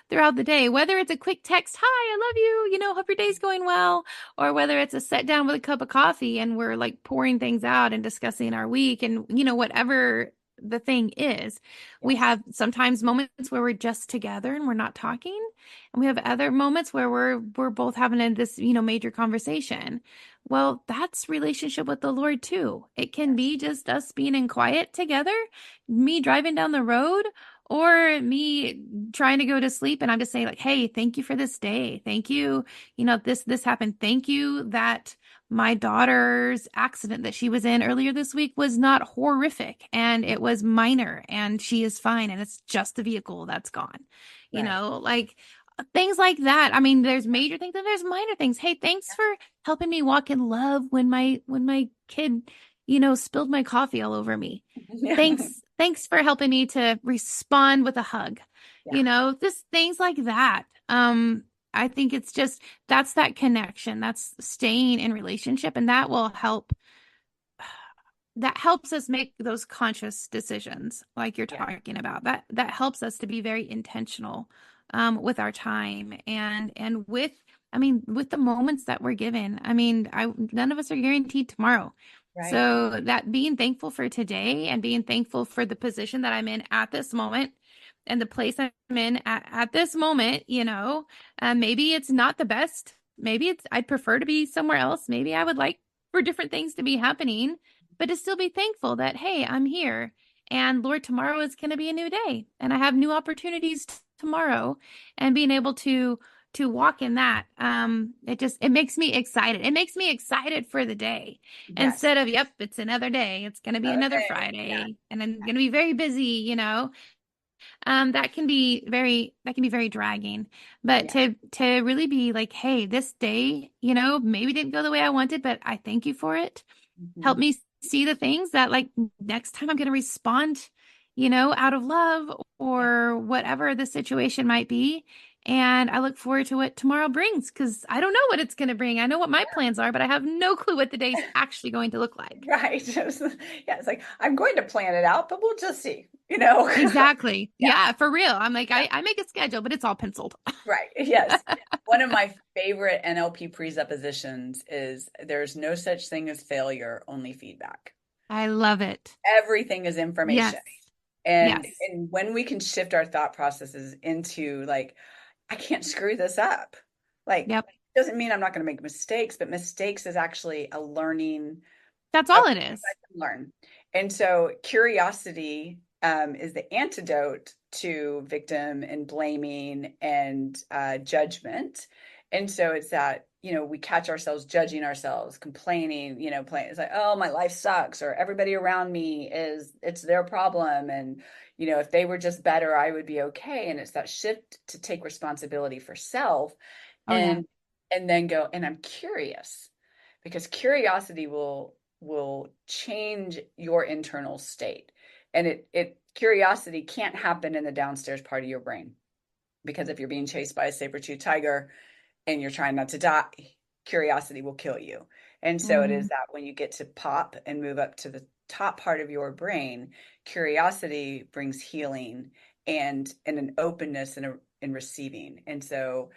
S2: throughout the day, whether it's a quick text, hi, I love you, hope your day's going well, or whether it's a sit down with a cup of coffee and we're like pouring things out and discussing our week and, whatever the thing is. We
S1: Yes.
S2: have sometimes moments where we're just together and we're not talking. And we have other moments where we're both having this, major conversation. Well, that's relationship with the Lord too. It can
S1: Yes.
S2: be just us being in quiet together, me driving down the road, or me trying to go to sleep. And I'm just saying, like, hey, thank you for this day. Thank you. This happened. Thank you that my daughter's accident that she was in earlier this week was not horrific and it was minor and she is fine and it's just the vehicle that's gone.
S1: Right.
S2: Like things like that. I mean, there's major things and there's minor things. Hey, thanks for helping me walk in love when my kid, spilled my coffee all over me.
S1: Yeah.
S2: Thanks for helping me to respond with a hug.
S1: Yeah.
S2: Just things like that. I think it's just that's that connection. That's staying in relationship and that helps us make those conscious decisions like you're
S1: Yeah.
S2: talking about. That helps us to be very intentional with our time and with with the moments that we're given. None of us are guaranteed tomorrow.
S1: Right.
S2: So that being thankful for today and being thankful for the position that I'm in at this moment and the place I'm in at this moment, maybe it's not the best. Maybe I'd prefer to be somewhere else. Maybe I would like for different things to be happening, but to still be thankful that, hey, I'm here. And Lord, tomorrow is going to be a new day. And I have new opportunities tomorrow. And being able to walk in that, it makes me excited. It makes me excited for the day
S1: Yes.
S2: instead of, yep, it's another day. It's going to be
S1: Another
S2: another
S1: day. Yeah.
S2: Friday and I'm going to be very busy. That can be very dragging. But
S1: Yeah.
S2: to really be like, hey, this day, maybe didn't go the way I wanted, but I thank you for it. Help
S1: Mhm.
S2: me see the things that like next time I'm going to respond, out of love
S1: Yeah.
S2: or whatever the situation might be. And I look forward to what tomorrow brings because I don't know what it's going to bring. I know what my plans are, but I have no clue what the day's actually going to look like.
S1: Right. Yeah. It's like, I'm going to plan it out, but we'll just see.
S2: Exactly.
S1: Yeah.
S2: Yeah, for real. I'm like,
S1: Yeah.
S2: I make a schedule, but it's all penciled.
S1: Right. Yes. One of my favorite NLP presuppositions is there's no such thing as failure, only feedback.
S2: I love it.
S1: Everything is
S2: Yes.
S1: information. And
S2: Yes.
S1: and when we can shift our thought processes into like, I can't screw this up. Like,
S2: Yep.
S1: doesn't mean I'm not going to make mistakes, but mistakes is actually
S2: That's
S1: a
S2: all it
S1: place I
S2: is.
S1: can learn. And so curiosity is the antidote to victim and blaming and judgment. And so it's that, we catch ourselves judging ourselves, complaining, playing. It's like, oh, my life sucks, or everybody around me it's their problem. And, if they were just better, I would be okay. And it's that shift to take responsibility for self
S2: Oh yeah.
S1: and then go, and I'm curious, because curiosity will change your internal state. And it curiosity can't happen in the downstairs part of your brain, because if you're being chased by a saber-toothed tiger and you're trying not to die, curiosity will kill you. And so it is
S2: Mm,
S1: that when you get to pop and move up to the top part of your brain, curiosity brings healing and an openness and in receiving. And so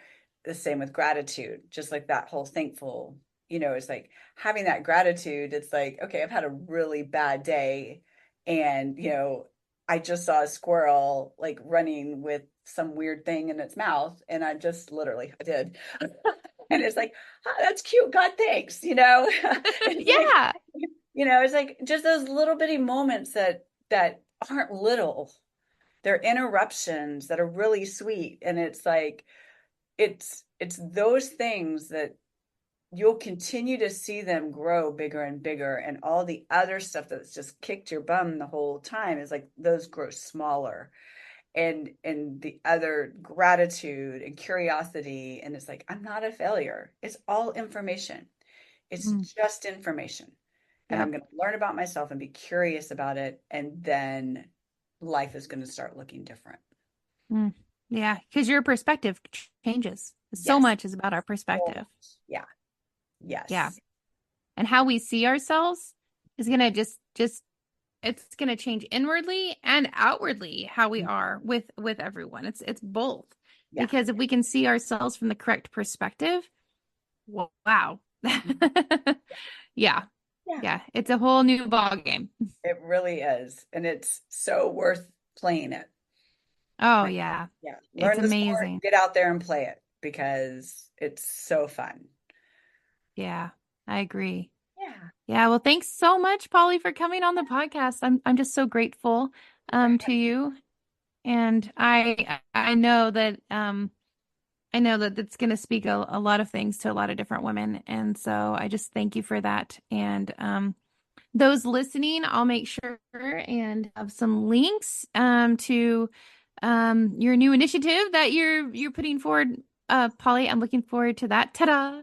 S1: the same with gratitude, just like that whole thankful, it's like having that gratitude. It's like, okay, I've had a really bad day, and I just saw a squirrel like running with some weird thing in its mouth, and I did. And it's like, oh, that's cute. God, thanks. It's like,
S2: yeah.
S1: it's like just those little bitty moments that aren't little. They're interruptions that are really sweet. And it's like, it's those things that you'll continue to see them grow bigger and bigger. And all the other stuff that's just kicked your bum the whole time is like those grow smaller. And the other gratitude and curiosity, and it's like, I'm not a failure. It's all information. It's
S2: Mm,
S1: just information, and I'm
S2: yep.
S1: going to learn about myself and be curious about it, and then life is going to start looking different.
S2: Mm, yeah, because your perspective changes. So
S1: Yes.
S2: much is about our
S1: So
S2: perspective.
S1: much. Yeah.
S2: Yeah.
S1: Yes.
S2: And how we see ourselves is gonna just it's gonna change inwardly and outwardly how we are with everyone. It's both.
S1: Yeah.
S2: Because if we can see ourselves from the correct perspective, wow. Yeah.
S1: Yeah.
S2: Yeah. It's a whole new ball game.
S1: It really is, and it's so worth playing it.
S2: Oh
S1: Like,
S2: yeah.
S1: yeah,
S2: It's
S1: learn the sport,
S2: amazing.
S1: get out there and play it, because it's so fun.
S2: Yeah. I agree.
S1: Yeah.
S2: Yeah, well, thanks so much, Polly, for coming on the podcast. I'm just so grateful to you. And I know that it's going to speak a lot of things to a lot of different women. And so I just thank you for that. And those listening, I'll make sure and have some links to your new initiative that you're putting forward, Polly. I'm looking forward to that. Ta-da!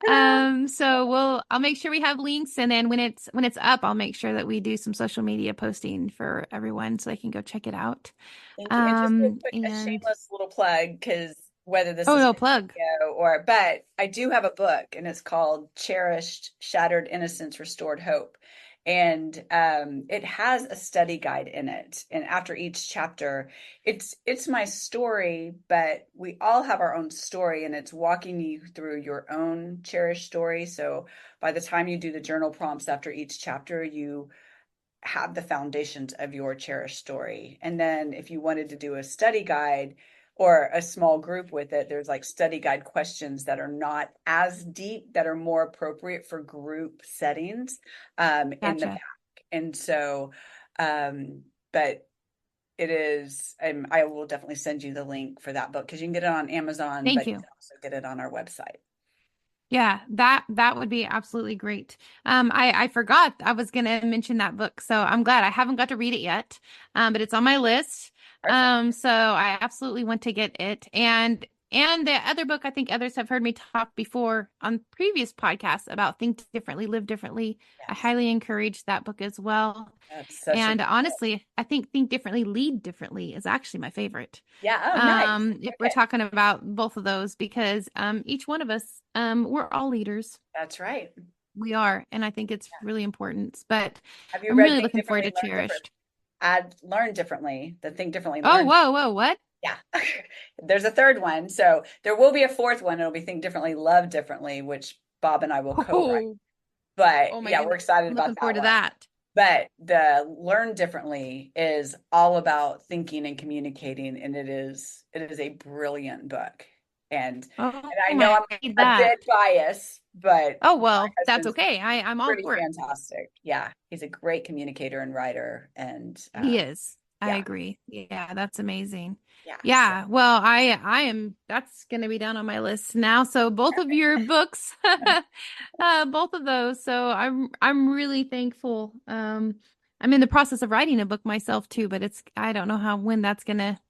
S1: Ta-da!
S2: I'll make sure we have links, and then when it's up, I'll make sure that we do some social media posting for everyone so they can go check it out.
S1: Thank you. And just real quick, a
S2: And
S1: shameless little plug, because whether this
S2: oh
S1: is
S2: no, plug.
S1: video but I do have a book, and it's called Cherished, Shattered Innocence, Restored Hope. And it has a study guide in it. And after each chapter, it's my story, but we all have our own story, and it's walking you through your own cherished story. So by the time you do the journal prompts after each chapter, you have the foundations of your cherished story. And then if you wanted to do a study guide or a small group with it, there's like study guide questions that are not as deep, that are more appropriate for group settings in the back.
S2: Gotcha.
S1: And so, but it is, I will definitely send you the link for that book, because you can get it on Amazon,
S2: Thank
S1: but you
S2: you.
S1: can also get it on our website.
S2: Yeah, that would be absolutely great. I forgot I was gonna mention that book, so I'm glad I haven't got to read it yet. But it's on my list.
S1: Perfect.
S2: So I absolutely want to get it. And the other book, I think others have heard me talk before on previous podcasts about Think Differently, Live Differently. I
S1: Yes.
S2: highly encourage that book as well.
S1: That's such a
S2: And
S1: good book.
S2: honestly, I think Differently, Lead Differently is actually my favorite.
S1: Yeah. Oh, nice.
S2: If we're
S1: Okay.
S2: talking about both of those, because each one of us, we're all leaders.
S1: That's right.
S2: We are, and I think it's really important. But
S1: Have you
S2: I'm
S1: read
S2: really
S1: Think
S2: looking forward
S1: Differently,
S2: to
S1: Learn Different?
S2: Cherished.
S1: Add Learn Differently, the Think Differently,
S2: Oh,
S1: Learn.
S2: whoa, whoa, what?
S1: Yeah. There's a third one. So there will be a fourth one. It'll be Think Differently, Love Differently, which Bob and I will co-write.
S2: Oh,
S1: But
S2: oh my
S1: yeah, we're
S2: goodness.
S1: excited
S2: I'm
S1: about
S2: looking
S1: that
S2: forward to
S1: one.
S2: that.
S1: But the Learn Differently is all about thinking and communicating, and it is a brilliant book. And
S2: Oh
S1: I know
S2: my,
S1: I'm
S2: I need
S1: a
S2: that.
S1: bit biased, but
S2: Oh,
S1: my
S2: well, that's
S1: husband's
S2: okay. I'm all
S1: pretty
S2: for it.
S1: fantastic. Yeah, he's a great communicator and writer, and
S2: He is. I agree. Yeah, that's amazing.
S1: Yeah. So
S2: Yeah, well, I am that's going to be down on my list now. So both of your books, both of those. So I'm really thankful. I'm in the process of writing a book myself too, but I don't know when that's gonna.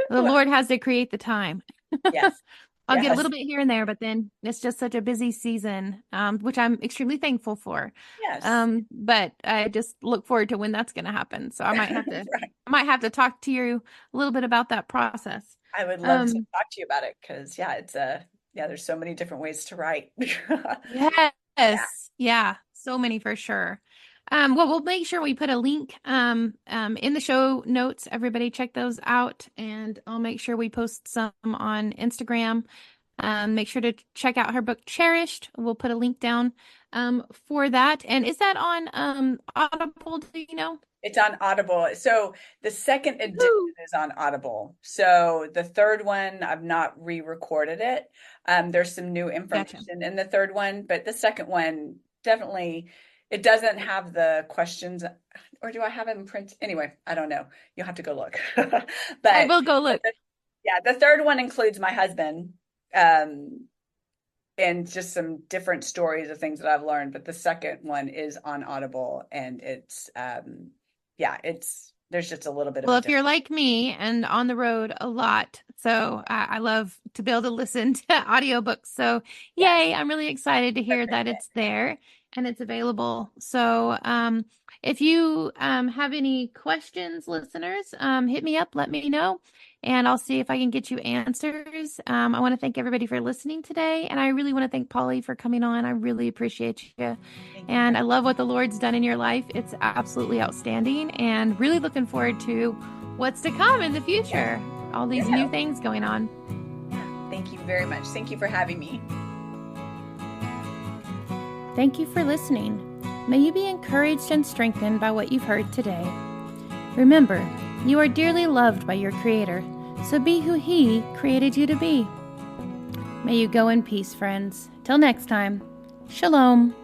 S2: The
S1: woo.
S2: Lord has to create the time.
S1: Yes.
S2: I'll get a
S1: Yes.
S2: little bit here and there, but then it's just such a busy season, which I'm extremely thankful for.
S1: Yes.
S2: But I just look forward to when that's going to happen. So
S1: Right.
S2: I might have to talk to you a little bit about that process.
S1: I would love to
S2: Um,
S1: talk to you about it because yeah, it's a yeah, there's so many different ways to write. Yeah.
S2: yes, yeah, so many for sure. Well, we'll make sure we put a link in the show notes. Everybody check those out, and I'll make sure we post some on Instagram. Make sure to check out her book Cherished. We'll put a link down for that. And is that on Audible? Do you know?
S1: It's on Audible. So the second edition
S2: Woo!
S1: is on Audible. So the third one, I've not re-recorded it. There's some new
S2: Gotcha.
S1: information in the third one, but the second one definitely it doesn't have the questions, or do I have it in print? Anyway, I don't know. You'll have to go look.
S2: I
S1: But
S2: will go look.
S1: yeah, the third one includes my husband. And just some different stories of things that I've learned. But the second one is on Audible, and it's yeah, it's there's just a little bit of
S2: Well,
S1: a
S2: if you're
S1: difference.
S2: like me and on the road a lot, so I love to be able to listen to audiobooks. So,
S1: Yes,
S2: yay, I'm really excited to hear that it's there and it's available. So, if you have any questions, listeners, hit me up, let me know, and I'll see if I can get you answers. I want to thank everybody for listening today, and I really want to thank Polly for coming on. I really appreciate you.
S1: thank you
S2: And
S1: very
S2: I love what the Lord's done in your life. It's absolutely outstanding and really looking forward to what's to come in the future. All these
S1: yeah,
S2: new things going on.
S1: yeah. Thank you very much. Thank you for having me.
S2: Thank you for listening. May you be encouraged and strengthened by what you've heard today. Remember, you are dearly loved by your Creator, so be who He created you to be. May you go in peace, friends. Till next time, Shalom.